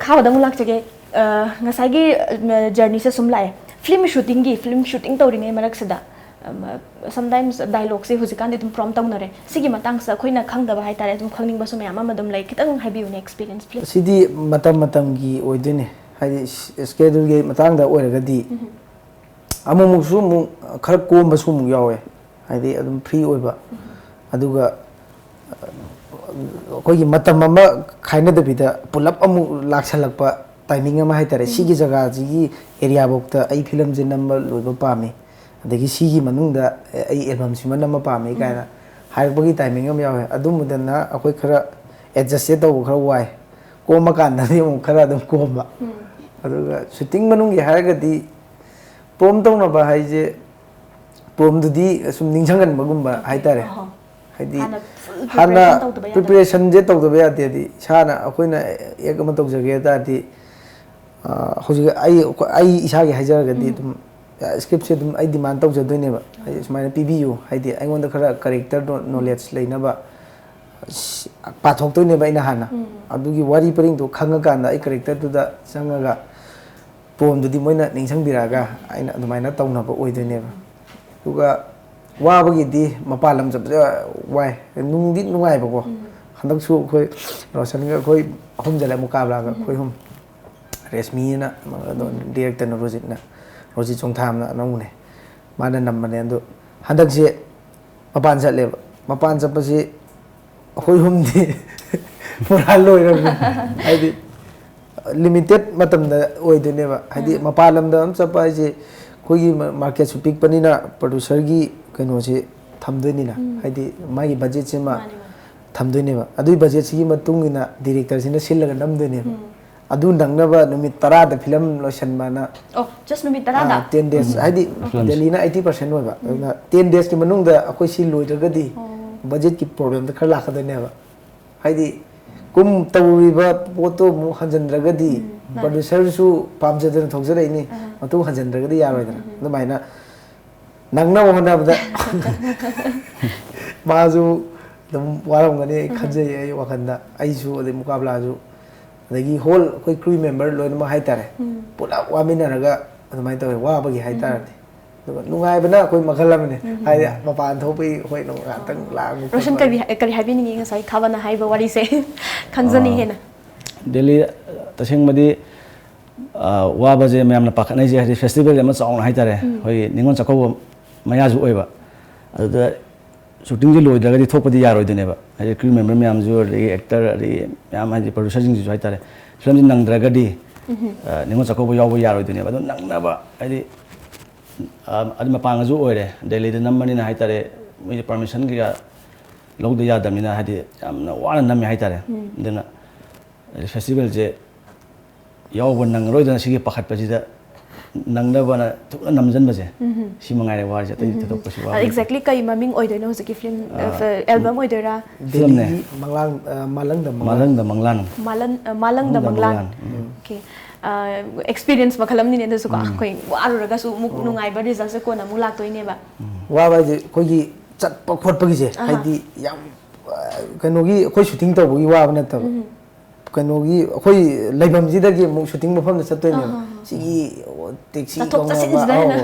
A: ꯈꯥꯕꯗ ꯑꯃꯨꯛ ꯂꯥꯛꯆꯒꯦ ꯉꯁꯥꯏꯒꯤ ꯖꯔꯅꯤꯁꯦ ꯁꯨꯝ ꯂꯥꯛꯑꯦ ꯐꯤल्म ꯁꯨꯇꯤꯡ ꯇꯧꯔꯤꯉꯩ ꯃꯔꯛꯁꯤꯗ ꯁꯝꯇꯥꯏꯝꯁ ꯗꯥꯏꯂꯣग्ꯁꯦ ꯍꯧꯖꯤꯛꯀꯥꯟꯗꯤ ꯑꯗꯨꯝ ꯄ꯭ꯔꯣꯝ ꯇꯧꯅꯔꯦ ꯁꯤꯒꯤ ꯃꯇꯥꯡꯁꯤꯗ ꯑꯩꯈꯣꯏꯅ ꯈꯪꯗꯕ ꯍꯥꯏꯇꯥꯔꯦ ꯑꯗꯨꯝ ꯈꯪꯅꯤꯡꯕꯁꯨ ꯃꯌꯥꯝ ꯑꯃ ꯑꯗꯨꯝ ꯂꯩ ꯈꯤꯇꯪ ꯍꯥꯏꯕꯤꯌꯨꯅꯦ ꯑꯦꯛꯁꯄꯤꯔꯤꯌꯦꯟꯁ ꯄ꯭ꯂꯤꯖ
B: ꯁꯤꯗꯤ ꯃꯇꯝꯒꯤ ꯑꯣꯏꯗꯣꯏꯅꯦ ꯍꯥꯏꯗꯤ ꯁ꯭ꯀꯦꯗꯨꯜꯒꯤ ꯃꯇꯥꯡꯗ ꯑꯣꯏꯔꯒꯗꯤ ꯑꯃꯨꯛꯃꯨꯛꯁꯨ ꯑꯃꯨꯛ ꯈꯔ ꯀꯣꯝꯕꯁꯨ ꯑꯃꯨꯛ ꯌꯥꯎꯋꯦ ꯍꯥꯏꯗꯤ ꯑꯗꯨꯝ ꯐ꯭ꯔꯤ ꯑꯣꯏꯕ ꯑꯗꯨꯒ ꯑꯩꯈꯣꯏꯒꯤ ꯃꯇꯝ ꯑꯃ ꯈꯥꯏꯅꯗꯕꯤꯗ ꯄꯨꯂꯞ ꯑꯃꯨꯛ ꯂꯥꯛꯁꯜꯂꯛꯄ ꯇꯥꯏꯃꯤꯡ ꯑꯃ ꯍꯥꯏꯇꯥꯔꯦ ꯁꯤꯒꯤ ꯖꯒꯥꯁꯤꯒꯤ ꯑꯦꯔꯤꯌꯥꯐꯧꯗ ꯑꯩ ꯐꯤꯂꯝꯁꯦ ꯅꯝꯕ ꯂꯣꯏꯕ ꯄꯥꯝꯃꯤ ꯑꯗꯒꯤ ꯁꯤꯒꯤ ꯃꯅꯨꯡꯗ ꯑꯩ ꯑꯦꯜꯕꯝꯁꯤꯃ ꯅꯝꯕ ꯄꯥꯝꯃꯤ ꯀꯥꯏꯅ ꯍꯥꯏꯔꯛꯄꯒꯤ ꯇꯥꯏꯃꯤꯡ ꯑꯃ ꯌꯥꯎꯋꯦ ꯑꯗꯨꯝꯕꯗꯅ ꯑꯩꯈꯣꯏ ꯈꯔ ꯑꯦꯗꯖꯁꯁꯦ ꯇꯧꯕ ꯈꯔ ꯋꯥꯏ ꯀꯣꯝꯕ ꯀꯥꯟꯗꯗꯤ ꯑꯃꯨꯛ ꯈꯔ ꯑꯗꯨꯝ ꯀꯣꯝꯕ ꯑꯗꯨꯒ ꯁꯨꯇꯤꯡ ꯃꯅꯨꯡꯒꯤ ꯍꯥꯏꯔꯒꯗꯤ ꯄ꯭ꯔꯣꯝ ꯇꯧꯅꯕ ꯍꯥꯏꯁꯦ ꯄ꯭ꯔꯣꯝꯗꯨꯗꯤ ꯁꯨꯝ ꯅꯤꯡꯁꯤꯡꯍꯟꯕꯒꯨꯝꯕ ꯍꯥꯏꯇꯥꯔꯦ ꯍꯥꯏꯗꯤ ꯍꯥꯟꯅ ꯄ꯭ꯔꯤꯄꯦꯔꯦꯁꯟꯁꯦ ꯇꯧꯗꯕ ꯌꯥꯗꯦ ꯍꯥꯏꯗꯤ ꯏꯁꯥꯅ ꯑꯩꯈꯣꯏꯅ ꯑꯦꯛ ꯑꯃ ꯇꯧꯖꯒꯦ ꯍꯥꯏ ꯇꯥꯔꯗꯤ ꯍꯧꯖꯤꯛ ꯑꯩ ꯏꯁꯥꯒꯤ ꯍꯥꯏꯖꯔꯒꯗꯤ ꯑꯗꯨꯝ ꯁ꯭ꯀ꯭ꯔꯤꯞꯁꯦ ꯑꯗꯨꯝ ꯑꯩ ꯗꯤꯃꯥꯟ ꯇꯧꯖꯗꯣꯏꯅꯦꯕ ꯍꯥꯏꯗꯤ ꯁꯨꯃꯥꯏꯅ ꯄꯤꯕꯤꯌꯨ ꯍꯥꯏꯗꯤ ꯑꯩꯉꯣꯟꯗ ꯈꯔ ꯀꯔꯦꯛꯇꯔ ꯅꯣꯂꯦꯖ ꯂꯩꯅꯕ ꯄꯥꯊꯣꯛꯇꯣꯏꯅꯦꯕ ꯑꯩꯅ ꯍꯥꯟꯅ ꯑꯗꯨꯒꯤ ꯋꯥꯔꯤ ꯄꯔꯤꯡꯗꯣ ꯈꯪꯉꯀꯥꯟꯗ ꯑꯩ ꯀꯔꯦꯛꯇꯔꯗꯨꯗ ꯆꯪꯉꯒ ꯄ꯭ꯔꯣꯝꯗꯨꯗꯤ ꯃꯣꯏꯅ ꯅꯤꯡꯁꯤꯡꯕꯤꯔꯛꯑꯒ ꯑꯩꯅ ꯑꯗꯨꯃꯥꯏꯅ ꯇꯧꯅꯕ ꯑꯣꯏꯗꯣꯏꯅꯦꯕ ꯑꯗꯨꯒ ꯋꯥꯕꯒꯤꯗꯤ ꯃꯄꯥꯟ ꯂꯝ ꯆꯠꯄꯁꯦ ꯋꯥꯏ ꯅꯨꯡꯗꯤ ꯅꯨꯡꯉꯥꯏꯕꯀꯣ ꯍꯟꯗꯛꯁꯨ ꯑꯩꯈꯣꯏ ꯔꯣꯁꯟꯒ ꯑꯩꯈꯣꯏ ꯑꯍꯨꯝ ꯆꯠꯂꯦ ꯃꯨꯀꯥꯕꯂꯥꯒ ꯑꯩꯈꯣꯏ ꯑꯍꯨꯝ ꯔꯦꯁꯃꯤꯅ ꯗꯤꯔꯦꯛꯇꯔꯅ ꯔꯣꯖꯤꯠ ꯆꯣꯡꯊꯥꯝꯅ ꯑꯅꯧꯕꯅꯦ ꯃꯥꯅ ꯅꯝꯕꯅꯦ ꯑꯗꯣ ꯍꯟꯗꯛꯁꯦ ꯃꯄꯥꯟ ꯆꯠꯂꯦꯕ ꯃꯄꯥꯟ ꯆꯠꯄꯁꯤ ꯑꯩꯈꯣꯏ ꯑꯍꯨꯝꯗꯤ ꯄꯨꯔꯥ ꯂꯣꯏꯔꯕꯅꯤ ꯍꯥꯏꯗꯤ ꯂꯤꯃꯤꯇꯦꯠ ꯃꯇꯝꯗ ꯑꯣꯏꯗꯣꯏꯅꯦꯕ ꯍꯥꯏꯗꯤ ꯃꯄꯥꯟ ꯂꯝꯗ ꯑꯃ ꯆꯠꯄ ꯍꯥꯏꯁꯦ ꯑꯩꯈꯣꯏꯒꯤ ꯃꯥꯔꯀꯦꯠꯁꯨ ꯄꯤꯛꯄꯅꯤꯅ ꯄ꯭ꯔꯣꯗ꯭ꯌꯨꯁꯔꯒꯤ ꯀꯩꯅꯣꯁꯤ ꯊꯝꯗꯣꯏꯅꯤꯅ ꯍꯥꯏꯗꯤ ꯃꯥꯒꯤ ꯕꯖꯦꯠꯁꯤꯃ ꯊꯝꯗꯣꯏꯅꯦꯕ ꯑꯗꯨꯒꯤ ꯕꯖꯦꯠꯁꯤꯒꯤ ꯃꯇꯨꯡ ꯏꯟꯅ ꯗꯤꯔꯦꯛꯇꯔꯁꯤꯅ ꯁꯤꯜꯂꯒ ꯅꯝꯗꯣꯏꯅꯦꯕ ꯑꯗꯨ ꯅꯪꯅꯕ ꯅꯨꯃꯤꯠ 10ꯗ ꯐꯤꯂꯝ ꯂꯣꯏꯁꯤꯟꯕꯅ
A: just ꯅꯨꯃꯤꯠ 10ꯗ
B: 10 days ꯍꯥꯏꯗꯤ ꯗꯦꯜꯂꯤꯅ 80% ꯑꯣꯏꯕ ꯑꯗꯨꯅ 10 daysꯀꯤ ꯃꯅꯨꯡꯗ ꯑꯩꯈꯣꯏ ꯁꯤ ꯂꯣꯏꯗ꯭ꯔꯒꯗꯤ ꯕꯖꯦꯠꯀꯤ ꯄ꯭ꯔꯣꯕ꯭ꯂꯦꯝꯗ ꯈꯔ ꯂꯥꯛꯀꯗꯣꯏꯅꯦꯕ ꯍꯥꯏꯗꯤ ꯇꯧꯔꯤꯕ ꯄꯣꯠꯇꯣ ꯑꯃꯨꯛ ꯍꯟꯖꯤꯟꯗ꯭ꯔꯒꯗꯤ ꯄ꯭ꯔꯣꯗ꯭ꯌꯨꯁꯔꯁꯨ ꯄꯥꯝꯖꯗꯅ ꯊꯣꯛꯆꯔꯛꯏꯅꯤ ꯃꯇꯨꯡ ꯍꯟꯖꯤꯟꯗ꯭ꯔꯒꯗꯤ ꯌꯥꯔꯣꯏꯗꯅ ꯑꯗꯨꯃꯥꯏꯅ ꯅꯪꯅꯕ ꯍꯣꯠꯅꯕꯗ 마주 너무 와랑가니 간제에 와간다 아이수 어디 무카블라주 ꯑꯗꯒꯤ ꯍꯣꯜ ꯑꯩꯈꯣꯏ ꯀ꯭ꯔꯨ ꯃꯦꯝꯕꯔ ꯂꯣꯏꯅꯃꯛ ꯍꯥꯏꯇꯥꯔꯦ ꯄꯨꯂꯞ ꯋꯥꯃꯤꯟꯅꯔꯒ ꯑꯗꯨꯃꯥꯏꯅ ꯇꯧꯋꯦ ꯋꯥꯕꯒꯤ ꯍꯥꯏꯇꯥꯔꯗꯤ ꯑꯗꯨꯒ ꯅꯨꯡꯉꯥꯏꯕꯅ ꯑꯩꯈꯣꯏ ꯃꯈꯜ ꯑꯃꯅꯤ ꯍꯥꯏꯗꯤ ꯃꯄꯥꯟ ꯊꯣꯛꯄꯒꯤ ꯑꯩꯈꯣꯏ ꯉꯥꯛꯇꯪ ꯂꯥꯡꯕ
A: ꯔꯣꯁꯟ ꯀꯔꯤ ꯍꯥꯏꯕꯤꯅꯤꯡꯉꯤ ꯉꯁꯥꯏ ꯈꯥꯕꯅ ꯍꯥꯏꯕ ꯋꯥꯔꯤꯁꯦ ꯈꯪꯖꯅꯤ ꯍꯦꯟꯅ
C: ꯗꯦꯜꯂꯤ ꯇꯁꯦꯡꯕꯗꯤ ꯋꯥꯕꯁꯦ ꯃꯌꯥꯝꯅ ꯄꯥꯈꯠꯅꯩꯁꯦ ꯍꯥꯏꯗꯤ ꯐꯦꯁꯇꯤꯚꯦꯜ ꯑꯃ ꯆꯥꯎꯅ ꯍꯥꯏꯇꯥꯔꯦ ꯑꯩꯈꯣꯏꯒꯤ ꯅꯤꯉꯣꯜ ꯆꯥꯛꯀꯧꯕ ꯃꯌꯥꯁꯨ ꯑꯣꯏꯕ ꯑꯗꯨꯗ ꯁꯨꯇꯤꯡꯁꯦ ꯂꯣꯏꯗ꯭ꯔꯒꯗꯤ ꯊꯣꯛꯄꯗꯤ ꯌꯥꯔꯣꯏꯗꯣꯏꯅꯦꯕ ꯍꯥꯏꯗꯤ ꯀ꯭ꯔꯨ ꯃꯦꯝꯕꯔ ꯃꯌꯥꯝꯁꯨ ꯑꯗꯒꯤ ꯑꯦꯛꯇꯔ ꯑꯗꯒꯤ ꯃꯌꯥꯝ ꯍꯥꯏꯗꯤ ꯄ꯭ꯔꯣꯗ꯭ꯌꯨꯁꯔꯁꯤꯡꯁꯤꯁꯨ ꯍꯥꯏꯇꯥꯔꯦ ꯐꯤꯂꯝꯁꯤ ꯅꯪꯗ꯭ꯔꯒꯗꯤ ꯅꯤꯉꯣꯜ ꯆꯥꯛꯀꯧꯕ ꯌꯥꯎꯕ ꯌꯥꯔꯣꯏꯗꯣꯏꯅꯦꯕ ꯑꯗꯨ ꯅꯪꯅꯕ ꯍꯥꯏꯗꯤ ꯑꯗꯨ ꯃꯄꯥꯟꯒꯁꯨ ꯑꯣꯏꯔꯦ ꯗꯦꯜꯂꯤꯗ ꯅꯝꯕꯅꯤꯅ ꯍꯥꯏꯇꯥꯔꯦ ꯃꯣꯏꯒꯤ ꯄꯔꯃꯤꯁꯟ ꯀꯩꯀꯥ ꯂꯧꯗ ꯌꯥꯗꯕꯅꯤꯅ ꯍꯥꯏꯗꯤ ꯌꯥꯝꯅ ꯋꯥꯅ ꯅꯝꯃꯦ ꯍꯥꯏꯇꯥꯔꯦ ꯑꯗꯨꯅ ꯐꯦꯁꯇꯤꯚꯦꯜꯁꯦ ꯌꯥꯎꯕ ꯅꯪꯉꯔꯣꯏꯗꯅ ꯁꯤꯒꯤ ꯄꯥꯈꯠꯄꯁꯤꯗ ꯅꯪꯅꯕꯅ ꯊꯨꯅ ꯅꯝꯖꯟꯕꯁꯦ ꯁꯤ ꯃꯉꯥꯏꯔꯦ ꯋꯥꯔꯤꯁꯦ ꯑꯇꯩ ꯊꯣꯏꯗꯣꯛꯄꯁꯤ ꯋꯥ
A: ꯑꯦꯛꯖꯦꯛꯇꯂꯤ ꯀꯩ ꯃꯃꯤꯡ ꯑꯣꯏꯗꯣꯏꯅꯣ ꯍꯧꯖꯤꯛꯀꯤ ꯐꯤꯂꯝ ꯑꯦꯜꯕꯝ ꯑꯣꯏꯗꯣꯏꯔꯥ
B: ꯗꯦꯜꯂꯤ ꯃꯥꯂꯪꯗ
C: ꯃꯪꯂꯥꯟ
A: ꯃꯥꯂꯪꯗ ꯃꯪꯂꯥꯟ ꯑꯣꯀꯦ ꯑꯦꯛꯁꯄꯤꯔꯤꯌꯦꯟꯁ ꯃꯈꯜ ꯑꯃꯅꯤꯅꯦ ꯑꯗꯨꯁꯨꯀꯣ ꯑꯩꯈꯣꯏ ꯋꯥꯔꯨꯔꯒꯁꯨ ꯑꯃꯨꯛ ꯅꯨꯡꯉꯥꯏꯕ ꯔꯤꯖꯜꯠꯁꯦ ꯀꯣꯟꯅ ꯑꯃꯨꯛ ꯂꯥꯛꯇꯣꯏꯅꯦꯕ
B: ꯋꯥꯕ ꯍꯥꯏꯁꯦ ꯑꯩꯈꯣꯏꯒꯤ ꯆꯠꯄ ꯈꯣꯠꯄꯒꯤꯁꯦ ꯍꯥꯏꯗꯤ ꯌꯥꯝ ꯀꯩꯅꯣꯒꯤ ꯑꯩꯈꯣꯏ ꯁꯨꯇꯤꯡ ꯇꯧꯕꯒꯤ ꯋꯥꯕ ꯅꯠꯇꯕ ꯀꯩꯅꯣꯒꯤ ꯑꯩꯈꯣꯏ ꯂꯩꯐꯝꯁꯤꯗꯒꯤ ꯑꯃꯨꯛ ꯁꯨꯇꯤꯡ ꯃꯐꯝꯗ ꯆꯠꯇꯣꯏꯅꯦꯕ ꯁꯤꯒꯤ ꯇꯦꯛꯁꯤ ꯇꯧꯅꯕ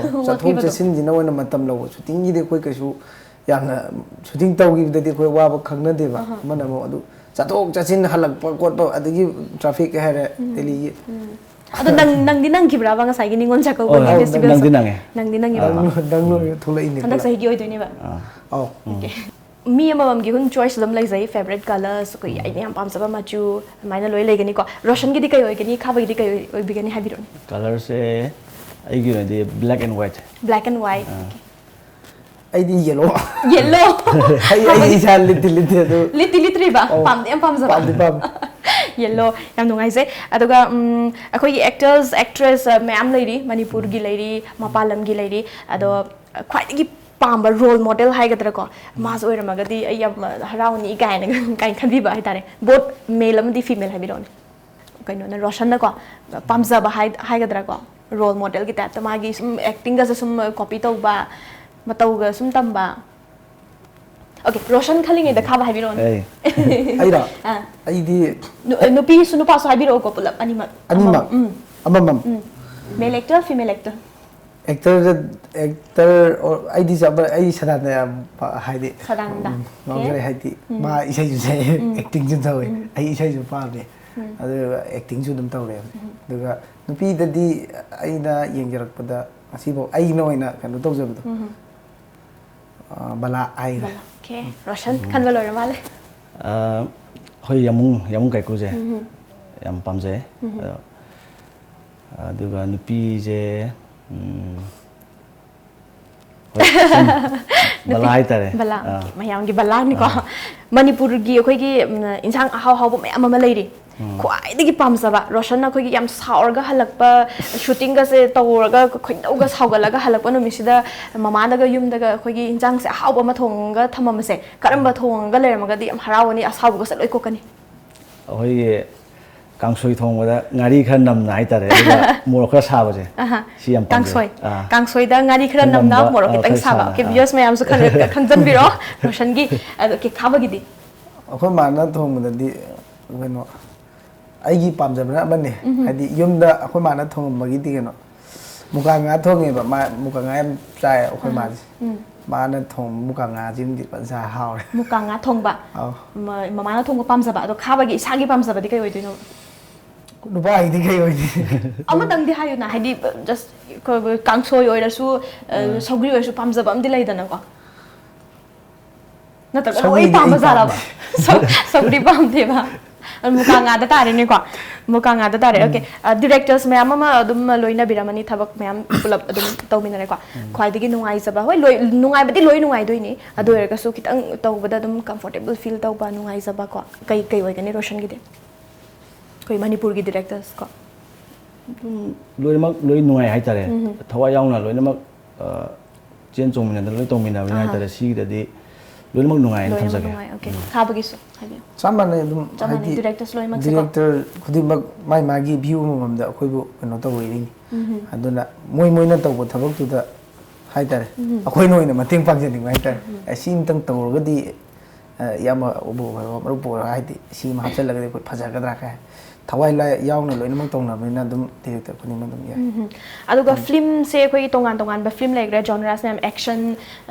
B: ꯆꯠꯊꯣꯛ ꯆꯠꯁꯤꯟꯁꯤꯅ ꯑꯣꯏꯅ ꯃꯇꯝ ꯂꯧꯕ ꯁꯨꯇꯤꯡꯒꯤꯗꯤ ꯑꯩꯈꯣꯏ ꯀꯩꯁꯨ ꯌꯥꯝꯅ ꯁꯨꯇꯤꯡ ꯇꯧꯈꯤꯕꯗꯗꯤ ꯑꯩꯈꯣꯏ ꯋꯥꯕ ꯈꯪꯅꯗꯦꯕ ꯑꯃꯅ ꯑꯃꯨꯛ ꯑꯗꯨ ꯆꯠꯊꯣꯛ ꯆꯠꯁꯤꯟ ꯍꯜꯂꯛꯄ ꯈꯣꯠꯄ ꯑꯗꯒꯤ ꯇ꯭ꯔꯥꯐꯤꯛ ꯍꯥꯏꯔꯦ ꯗꯦꯜꯂꯤꯒꯤ
A: ꯑꯗꯣ ꯅꯪꯗꯤ ꯅꯪꯈꯤꯕ꯭ꯔꯥꯕ ꯉꯁꯥꯏꯒꯤ ꯅꯤꯉꯣꯜ ꯆꯥꯛꯀꯧꯕꯒꯤ ꯐꯦꯁꯇꯤꯚꯦꯜꯁꯦ ꯅꯪꯗꯤ ꯅꯪꯉꯤꯕ
B: ꯊꯣꯛꯂꯛꯏꯅꯦ
A: ꯍꯟꯗꯛ ꯆꯍꯤꯒꯤ ꯑꯣꯏꯗꯣꯏꯅꯦꯕ ꯃꯤ ꯑꯃꯃꯝꯒꯤ ꯍꯨꯟ ꯆꯣꯏꯁ ꯑꯗꯨꯝ ꯂꯩꯖꯩ ꯐꯦꯚꯔꯦꯠ ꯀꯂꯔꯁ ꯑꯩꯈꯣꯏ ꯑꯩꯅ ꯌꯥꯝ ꯄꯥꯝꯖꯕ ꯃꯆꯨ ꯑꯗꯨꯃꯥꯏꯅ ꯂꯣꯏ ꯂꯩꯒꯅꯤꯀꯣ ꯔꯣꯁꯟꯒꯤꯗꯤ ꯀꯩ ꯑꯣꯏꯒꯅꯤ ꯈꯥꯕꯒꯤꯗꯤ ꯀꯩ ꯑꯣꯏꯕꯤꯒꯅꯤ ꯍꯥꯏꯕꯤꯔꯛꯑꯣꯅꯦ
C: ꯀꯂꯔꯁꯦ ꯑꯩꯒꯤ ꯑꯣꯏꯅꯗꯤ black and white
A: black and white
B: ꯑꯩꯗꯤ ꯌꯦꯜꯂꯣ
A: ꯌꯦꯜꯂꯣ
B: ꯑꯩ ꯏꯁꯥ ꯂꯤꯠꯇꯤ ꯑꯗꯨ
A: ꯂꯤꯠꯇ꯭ꯔꯤꯕ ꯄꯥꯝꯗꯤ ꯌꯥꯝ ꯄꯥꯝꯖꯕ ꯌꯦꯜꯂꯣ ꯌꯥꯝ ꯅꯨꯡꯉꯥꯏꯖꯩ ꯑꯗꯨꯒ ꯑꯩꯈꯣꯏꯒꯤ ꯑꯦꯛꯇꯔꯁ ꯑꯦꯛꯇ꯭ꯔꯦꯁ ꯃꯌꯥꯝ ꯂꯩꯔꯤ ꯃꯅꯤꯄꯨꯔꯒꯤ ꯂꯩꯔꯤ ꯃꯄꯥꯟ ꯂꯝꯒꯤ ꯂꯩꯔꯤ ꯑꯗꯣ ꯈ꯭ꯋꯥꯏꯗꯒꯤ ꯄꯥꯝꯕ ꯔꯣꯜ ꯃꯣꯗꯦꯜ ꯍꯥꯏꯒꯗ꯭ꯔꯥꯀꯣ ꯃꯥꯁꯨ ꯑꯣꯏꯔꯝꯃꯒꯗꯤ ꯑꯩ ꯌꯥꯝ ꯍꯔꯥꯎꯅꯤ ꯀꯥꯏꯅ ꯈꯟꯕꯤꯕ ꯍꯥꯏꯇꯥꯔꯦ ꯕꯣꯠ ꯃꯦꯜ ꯑꯃꯗꯤ ꯐꯤꯃꯦꯜ ꯍꯥꯏꯕꯤꯔꯛꯑꯣꯅꯦ ꯀꯩꯅꯣꯅ ꯔꯣꯁꯟꯅꯀꯣ ꯄꯥꯝꯖꯕ ꯍꯥꯏꯒꯗ꯭ꯔꯥꯀꯣ ꯔꯣꯜ ꯃꯣꯗꯦꯜꯒꯤ ꯇꯥꯏꯞꯇ ꯃꯥꯒꯤ ꯁꯨꯝ ꯑꯦꯛꯇꯤꯡꯒꯁꯦ ꯁꯨꯝ ꯀꯣꯄꯤ ꯇꯧꯕ ꯃꯇꯧꯒ ꯁꯨꯝ ꯇꯝꯕ ओके रोशन खलिंगेदा खाबा हाबिरोने
B: अइरा अइदी
A: नुपीसु नुपासु हाबिरो को पुलप अनिमक
B: अमम
A: male actor female actor
B: actor और अइदी जब अइ सदाना हाइदे
A: सदानदा
B: नौजरे हाइदी मा इसाइ जुसे एक्टिंग जुन तवे अइ इसाइ जु पाबे अदु एक्टिंग जु दम तवरे दुगा नुपी ददी अइना येंगरकपदा ꯑꯁꯤꯐꯥꯎ ꯑꯩꯅ ꯑꯣꯏꯅ ꯀꯩꯅꯣ ꯇꯧꯖꯕꯗꯣ ꯕꯂꯥ ꯍꯥꯏꯈ꯭ꯔꯦ
A: Okay, Roshan khăn vào rồi mà lên.
C: ꯍꯣꯏ ꯌꯥꯃꯨꯡ ꯀꯥꯏꯀꯨꯁꯦ ꯌꯥꯝ ꯄꯥꯝꯖꯩ ꯑꯗꯨꯒ ꯅꯨꯄꯤꯁꯦ ꯕꯂꯥ ꯍꯥꯏꯇꯥꯔꯦ
A: Bala, mayam ki bala ni ko. Manipur gi khoi gi insang ahau hau ba mayam ma leiri. Khwai digi pamsaba Roshan na khoi gi yam saurga halakpa shooting ga se tawraga khoindau ga saugalaga halakpa no misida mama daga yum daga khoi gi insang se ahau ba ma thonga thamam se karamba thonga leiramaga di yam harawani asau ga se loi kokani.
C: ꯍꯣꯏ ꯀꯥꯡꯁꯣꯏ ꯊꯣꯡꯕꯗ ꯉꯥꯔꯤ ꯈꯔ ꯅꯝꯅ ꯍꯥꯏꯇꯥꯔꯦ ꯑꯗꯨꯒ ꯃꯣꯔꯣꯛ ꯈꯔ ꯁꯥꯕꯁꯦ ꯁꯤ ꯌꯥꯝ ꯄꯥꯝꯖꯩ
A: ꯀꯥꯡꯁꯣꯏꯗ ꯉꯥꯔꯤ ꯈꯔ ꯅꯝꯅ ꯃꯣꯔꯣꯛ ꯈꯤꯇꯪ ꯁꯥꯕ ꯀꯦ ꯚꯤꯌꯔꯁ ꯃꯌꯥꯝꯁꯨ ꯈꯪꯖꯟꯕꯤꯔꯣ ꯔꯣꯁꯟꯒꯤ ꯀꯦꯛ ꯈꯥꯕꯒꯤꯗꯤ
B: ꯑꯩꯈꯣꯏ ꯃꯥꯅ ꯊꯣꯡꯕꯗꯗꯤ ꯀꯩꯅꯣ ꯑꯩꯒꯤ ꯄꯥꯝꯖꯕꯅ ꯑꯃꯅꯤ ꯍꯥꯏꯗꯤ ꯌꯨꯝꯗ ꯑꯩꯈꯣꯏ ꯃꯥꯅ ꯊꯣꯡꯉꯝꯕꯒꯤꯗꯤ ꯀꯩꯅꯣ ꯃꯨꯀꯥ ꯉꯥ ꯊꯣꯡꯉꯦꯕ ꯃꯨꯀꯥ ꯉꯥ ꯌꯥꯝ ꯆꯥꯏ ꯑꯩꯈꯣꯏ ꯃꯥꯁꯦ ꯃꯥꯅ ꯊꯣꯡꯕ ꯃꯨꯀꯥ ꯉꯥꯁꯤꯃꯗꯤ ꯐꯖꯅ ꯍꯥꯎꯔꯦ
A: ꯃꯨꯀꯥ ꯉꯥ ꯊꯣꯡꯕ ꯃꯃꯥꯅ ꯊꯣꯡꯕ ꯄꯥꯝꯖꯕ ꯑꯗꯣ ꯈꯥꯕꯒꯤ ꯏꯁꯥꯒꯤ ꯄꯥꯝꯖꯕꯗꯤ ꯀꯩ ꯑꯣꯏꯗꯣꯏꯅꯣ
B: ꯅꯨꯄꯥꯒꯤꯗꯤ ꯀꯩ ꯑꯣꯏꯅꯤ
A: ꯑꯃꯇꯪꯗꯤ ꯍꯥꯏꯌꯨꯅ ꯍꯥꯏꯗꯤ ꯖꯁ ꯀꯥꯡꯁꯣꯏ ꯑꯣꯏꯔꯁꯨ ꯁꯧꯒ꯭ꯔꯤ ꯑꯣꯏꯔꯁꯨ ꯄꯥꯝꯖꯕ ꯑꯃꯗꯤ ꯂꯩꯗꯅꯀꯣ ꯅꯠꯇ꯭ꯔꯒ ꯂꯣꯏ ꯄꯥꯝꯕ ꯖꯥꯠꯂꯕ ꯁꯧꯒ꯭ꯔꯤ ꯄꯥꯝꯗꯦꯕ ꯃꯨꯀꯥ ꯉꯥꯗ ꯇꯥꯔꯦꯅꯦꯀꯣ ꯃꯨꯀꯥ ꯉꯥꯗ ꯇꯥꯔꯦ ꯑꯣꯀꯦ ꯗꯤꯔꯦꯛꯇꯔꯁ ꯃꯌꯥꯝ ꯑꯃ ꯑꯗꯨꯝ ꯂꯣꯏꯅꯕꯤꯔꯝꯃꯅꯤ ꯊꯕꯛ ꯃꯌꯥꯝ ꯄꯨꯂꯞ ꯑꯗꯨꯝ ꯇꯧꯃꯤꯟꯅꯔꯦꯀꯣ ꯈ꯭ꯋꯥꯏꯗꯒꯤ ꯅꯨꯡꯉꯥꯏꯖꯕ ꯍꯣꯏ ꯅꯨꯡꯉꯥꯏꯕꯗꯤ ꯂꯣꯏ ꯅꯨꯡꯉꯥꯏꯗꯣꯏꯅꯤ ꯑꯗꯨ ꯑꯣꯏꯔꯒꯁꯨ ꯈꯤꯇꯪ ꯇꯧꯕꯗ ꯑꯗꯨꯝ ꯀꯝꯐꯣꯔꯇꯦꯕꯜ ꯐꯤꯜ ꯇꯧꯕ ꯅꯨꯡꯉꯥꯏꯖꯕ ꯀꯣ ꯀꯩ ꯑꯣꯏꯒꯅꯤ ꯔꯣꯁꯟꯒꯤꯗꯤ ꯑꯩꯈꯣꯏ ꯃꯅꯤꯄꯨꯔꯒꯤ ꯗꯤꯔꯦꯛꯇꯔꯁ ꯀꯣ
C: ꯑꯗꯨꯝ ꯂꯣꯏꯅꯃꯛ ꯂꯣꯏ ꯅꯨꯡꯉꯥꯏ ꯍꯥꯏꯇꯥꯔꯦ ꯊꯋꯥꯏ ꯌꯥꯎꯅ ꯂꯣꯏꯅꯃꯛ ꯆꯦꯟ ꯆꯣꯡꯃꯤꯟꯅꯗꯅ ꯂꯣꯏ ꯇꯧꯃꯤꯟꯅꯕꯅꯤ ꯍꯥꯏꯇꯥꯔꯦ ꯁꯤꯒꯤꯗꯗꯤ ꯂꯣꯏꯅꯃꯛ ꯅꯨꯡꯉꯥꯏꯅ ꯊꯝꯖꯒꯦ
A: ꯑꯣꯀꯦ ꯈꯥꯕꯒꯤꯁꯨ ꯍꯥꯏꯕꯤꯌꯨ
B: ꯆꯞ ꯃꯥꯟꯅꯩ ꯑꯗꯨꯝ ꯍꯥꯏꯗꯤ
A: ꯗꯤꯔꯦꯛꯇꯔꯁ ꯂꯣꯏꯅꯃꯛ
B: ꯗꯤꯔꯦꯛꯇꯔ ꯈꯨꯗꯤꯡꯃꯛ ꯃꯥꯒꯤ ꯚ꯭ꯌꯨ ꯑꯃꯃꯝꯗ ꯑꯩꯈꯣꯏꯕꯨ ꯀꯩꯅꯣ ꯇꯧꯔꯤꯅꯤ ꯑꯗꯨꯅ ꯃꯣꯏꯅ ꯇꯧꯕ ꯊꯕꯛꯇꯨꯗ ꯍꯥꯏꯇꯥꯔꯦ ꯑꯩꯈꯣꯏꯅ ꯑꯣꯏꯅ ꯃꯇꯦꯡ ꯄꯥꯡꯖꯅꯤꯡꯕ ꯍꯥꯏꯇꯥꯔꯦ ꯁꯤ ꯑꯃꯇꯪ ꯇꯧꯔꯒꯗꯤ ꯌꯥꯝꯅ ꯃꯔꯨꯞ ꯑꯣꯏꯔꯣ ꯍꯥꯏꯗꯤ ꯁꯤ ꯑꯃ ꯍꯥꯞꯆꯤꯜꯂꯒꯗꯤ ꯑꯩꯈꯣꯏ ꯐꯖꯒꯗ꯭ꯔꯥ ꯀꯥꯏ ꯊꯋꯥꯏ ꯌꯥꯎꯅ ꯂꯣꯏꯅꯃꯛ ꯇꯧꯅꯕꯅꯤꯅ ꯑꯗꯨꯝ ꯗꯤꯔꯦꯛꯇꯔ ꯈꯨꯗꯤꯡꯃꯛ ꯑꯗꯨꯝ ꯌꯥꯏ
A: ꯑꯗꯨꯒ ꯐꯤल्मꯁꯦ ꯑꯩꯈꯣꯏꯒꯤ ꯇꯣꯉꯥꯟꯕ ꯐꯤल्म ꯂꯩꯈ꯭ꯔꯦ ꯖꯣꯅꯔꯁ ꯃꯌꯥꯝ ꯑꯦꯛꯁꯟ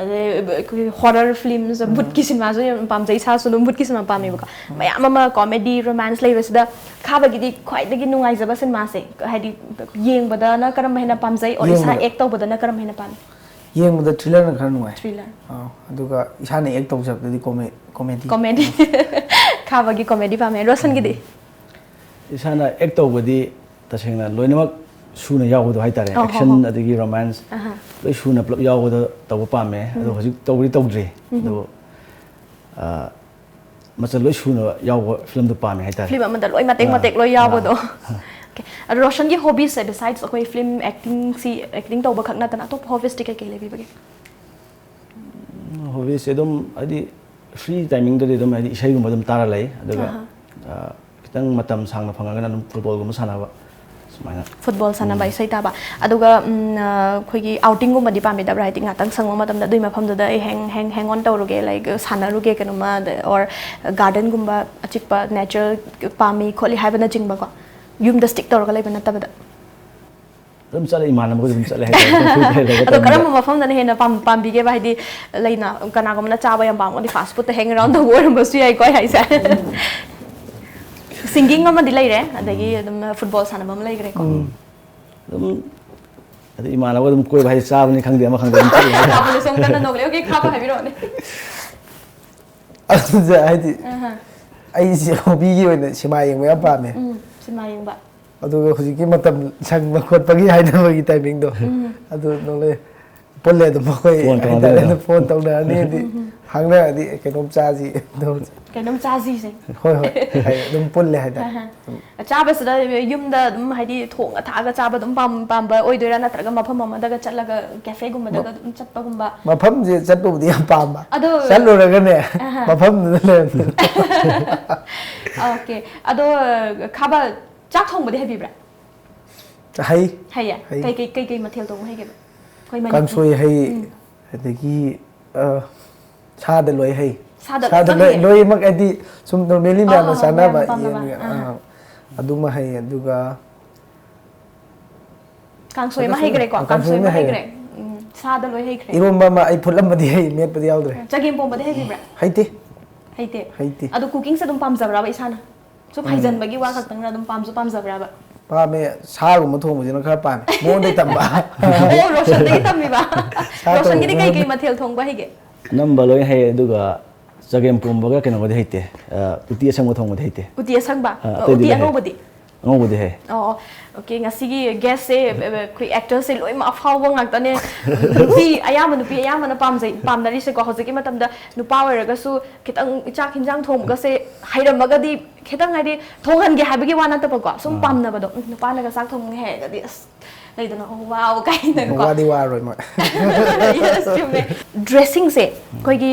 A: ꯑꯗꯩ ꯑꯩꯈꯣꯏꯒꯤ ꯍꯣꯔꯔ ꯐꯤल्ꯃꯁ ꯕꯨꯠꯀꯤ ꯁꯤꯅꯦꯃꯥꯁꯨ ꯌꯥꯝ ꯄꯥꯝꯖꯩ ꯏꯁꯥꯁꯨ ꯑꯗꯨꯝ ꯕꯨꯠꯀꯤ ꯁꯤꯅꯦꯃꯥ ꯄꯥꯝꯃꯦꯕꯀꯣ ꯃꯌꯥꯝ ꯑꯃ ꯀꯣꯃꯦꯗꯤ ꯔꯣꯃꯥꯟꯁ ꯂꯩꯕꯁꯤꯗ ꯈꯥꯕꯒꯤꯗꯤ ꯈ꯭ꯋꯥꯏꯗꯒꯤ ꯅꯨꯡꯉꯥꯏꯖꯕ ꯁꯤꯅꯦꯃꯥꯁꯦ ꯍꯥꯏꯗꯤ ꯌꯦꯡꯕꯗꯅ ꯀꯔꯝꯕ ꯍꯦꯟꯅ ꯄꯥꯝꯖꯩ ꯑꯣꯔ ꯏꯁꯥ ꯑꯦꯛ ꯇꯧꯕꯗꯅ ꯀꯔꯝꯕ ꯍꯦꯟꯅ ꯄꯥꯝꯃꯤ
B: ꯌꯦꯡꯕꯗ ꯊ꯭ꯔꯤꯂꯔꯅ ꯈꯔ ꯅꯨꯡꯉꯥꯏ
A: ꯊ꯭ꯔꯤꯂꯔ
B: ꯑꯗꯨꯒ ꯏꯁꯥꯅ ꯑꯦꯛ ꯇꯧꯖꯕꯗꯗꯤ
A: ꯀꯣꯃꯦꯗꯤ ꯈꯥꯕꯒꯤ ꯀꯣꯃꯦꯗꯤ ꯄꯥꯝꯃꯦ ꯔꯣꯁꯟꯒꯤꯗꯤ
C: ꯏꯁꯥꯅ ꯑꯦꯛ ꯇꯧꯕꯗꯤ ꯇꯁꯦꯡꯅ ꯂꯣꯏꯅꯃꯛ ꯁꯨꯅ ꯌꯥꯎꯕꯗꯣ ꯍꯥꯏꯇꯥꯔꯦ ꯑꯦꯛꯁꯟ ꯑꯗꯒꯤ ꯔꯣꯃꯥꯟꯁ ꯂꯣꯏ ꯁꯨꯅ ꯄꯨꯂꯞ ꯌꯥꯎꯕꯗ ꯇꯧꯕ ꯄꯥꯝꯃꯦ ꯑꯗꯣ ꯍꯧꯖꯤꯛ ꯇꯧꯗ꯭ꯔꯤ ꯑꯗꯣ ꯃꯆꯜ ꯂꯣꯏ ꯁꯨꯅ ꯌꯥꯎꯕ ꯐꯤꯂꯝꯗꯣ ꯄꯥꯝꯃꯦ ꯍꯥꯏꯇꯥꯔꯦ
A: ꯐꯤल्म ꯑꯃꯗ ꯂꯣꯏ ꯃꯇꯦꯛ ꯂꯣꯏ ꯌꯥꯎꯕꯗꯣ ꯑꯗꯣ ꯔꯣꯁꯟꯒꯤ ꯍꯣꯕꯤꯁꯦ ꯕꯤꯁꯥꯏड्स ꯑꯩꯈꯣꯏ ꯐꯤल्म ꯑꯦꯛꯇꯤꯡ ꯇꯧꯕ ꯈꯛ ꯅꯠꯇꯅ ꯑꯇꯣꯞꯄ ꯍꯣꯕꯤꯁꯇꯤ ꯀꯩ ꯂꯩꯕꯤꯕꯒꯦ
C: ꯍꯣꯕꯤꯁꯦ ꯑꯗꯨꯝ ꯍꯥꯏꯗꯤ ꯐ꯭ꯔꯤ ꯇꯥꯏꯃꯤꯡꯗꯗꯤ ꯑꯗꯨꯝ ꯍꯥꯏꯗꯤ ꯏꯁꯩꯒꯨꯝꯕ ꯑꯗꯨꯝ ꯇꯥꯔ ꯂꯩ ꯑꯗꯨꯒ खितंग मतम सांगना फंगना अदुम फुटबॉल गुम सानाबा सुमाइना
A: फुटबॉल सानाबा इसै ताबा अदुगा खोगी आउटिंग गुम दि पामिदा writing ngaतang sangma matam da dui mafam da hang on tawruge like sanaruge kanuma or garden gumba achikpa natural pami kholi haibana jingba ko yum da stick tawruga leiba natabada
C: dum chale imanam ko dum chale hai
A: ado karam mafam da hena pam bige ba hidi leina kana gumna chaba yam bang on fast food hang around the world basu ai koi hai sa singing ama di lai re adagi dum football sanaba ma lai gre ko
C: dum adi imana ko dum koi bhai chab ni khangde ama khangde chali
A: ha apne som kana nogle okay khaba hai biro ne
B: aja hadi ai si hobby gi oina sima yeng ma pa me
A: sima yeng ba
B: aduga hujiki matam sang ma khot pagi hai na gi timing do adu nole polle do koi phone tong da ni di hangna di kenom chaji do
A: kenom chaji se
B: hoi hai dum polle hai da
A: chaba sida yum da dum hai di thong tha ga chaba dum pam ba oi doira na traga mafam ma da ga chatlaga cafe gum da ga dum chatpa gum ba
B: mafam je chatpu di am pam ba
A: ado
B: chatlo ra ga ne mafam le
A: okay ado khaba chak thong ba de habi bra
B: hai
A: ya kai mathel tong hai ge ba koi mani
B: kangsoi hai adagi sa da loi hai
A: sa
B: da loi mak adi sum normally me na sana ba aduma hai aduga
A: kangsoi ma hai gre ko kangsoi ma hai gre sa da loi hai gre
B: iromba ma ai phulam ba di hai met ba di yaudre
A: chagem pom ba de hai bra haite adu cooking sa dum pam zabra ba isana so phaijan bagi wa khak tang na dum pam zabra ba
B: ꯄꯥꯝꯃꯦ ꯁꯥꯒꯨꯝꯕ ꯊꯣꯡꯕꯁꯤꯅ ꯈꯔ ꯄꯥꯝꯃꯦ ꯃꯉꯣꯟꯗꯩ ꯇꯝꯕ
A: ꯑꯣ ꯔꯣꯁꯟꯗꯒꯤ ꯇꯝꯃꯤꯕ ꯔꯣꯁꯟꯒꯤꯗꯤ ꯀꯩ ꯃꯊꯦꯜ ꯊꯣꯡꯕ ꯍꯩꯒꯦ
C: ꯅꯝꯕ ꯂꯣꯏ ꯍꯩ ꯑꯗꯨꯒ ꯆꯒꯦꯝ ꯄꯣꯝꯕꯒ ꯀꯩꯅꯣꯒꯗꯤ ꯍꯩꯇꯦ ꯎꯇꯤ ꯑꯁꯪꯕ ꯊꯣꯡꯕꯗꯤ ꯍꯩꯇꯦ
A: ꯎꯇꯤ ꯑꯁꯪꯕ
C: ꯑꯇꯩꯗꯤ
A: ꯎꯇꯤ
C: ꯂꯣꯏ ꯍꯩ
A: ꯑꯉꯧꯕꯗꯤ
C: ꯑꯉꯧꯕꯗꯤ ꯍꯩ
A: ꯑꯣ ꯑꯣꯀꯦ ꯉꯁꯤꯒꯤ ꯒꯦꯁꯁꯦ ꯑꯩꯈꯣꯏ ꯑꯦꯛꯇꯔꯁꯦ ꯂꯣꯏꯅꯃꯛ ꯑꯐꯥꯎꯕ ꯉꯥꯛꯇꯅꯦ ꯅꯨꯄꯤ ꯑꯌꯥꯝꯕꯅ ꯄꯥꯝꯅꯔꯤꯁꯦꯀꯣ ꯍꯧꯖꯤꯛꯀꯤ ꯃꯇꯝꯗ ꯅꯨꯄꯥ ꯑꯣꯏꯔꯒꯁꯨ ꯈꯤꯇꯪ ꯆꯥꯛ ꯍꯤꯟꯖꯥꯡ ꯊꯣꯡꯕꯒꯁꯦ ꯍꯩꯔꯝꯃꯒꯗꯤ ꯈꯤꯇꯪ ꯍꯥꯏꯗꯤ ꯊꯣꯡꯍꯟꯒꯦ ꯍꯥꯏꯕꯒꯤ ꯋꯥ ꯅꯠꯇꯕꯀꯣ ꯁꯨꯝ ꯄꯥꯝꯅꯕꯗꯣ ꯅꯨꯄꯥꯅꯒ ꯆꯥꯛ ꯊꯣꯡꯉꯦ ꯍꯥꯏꯔꯒꯗꯤ ꯑꯁ ꯂꯩꯗꯅ ꯋꯥꯎ ꯀꯥꯏꯅꯀꯣ
B: ꯋꯥꯗꯤ ꯋꯥꯔꯣꯏ ꯃꯣꯏ
A: ꯌꯦꯁ ꯆꯨꯝꯃꯦ ꯗ꯭ꯔꯦꯁꯤꯡꯁꯦ ꯑꯩꯈꯣꯏꯒꯤ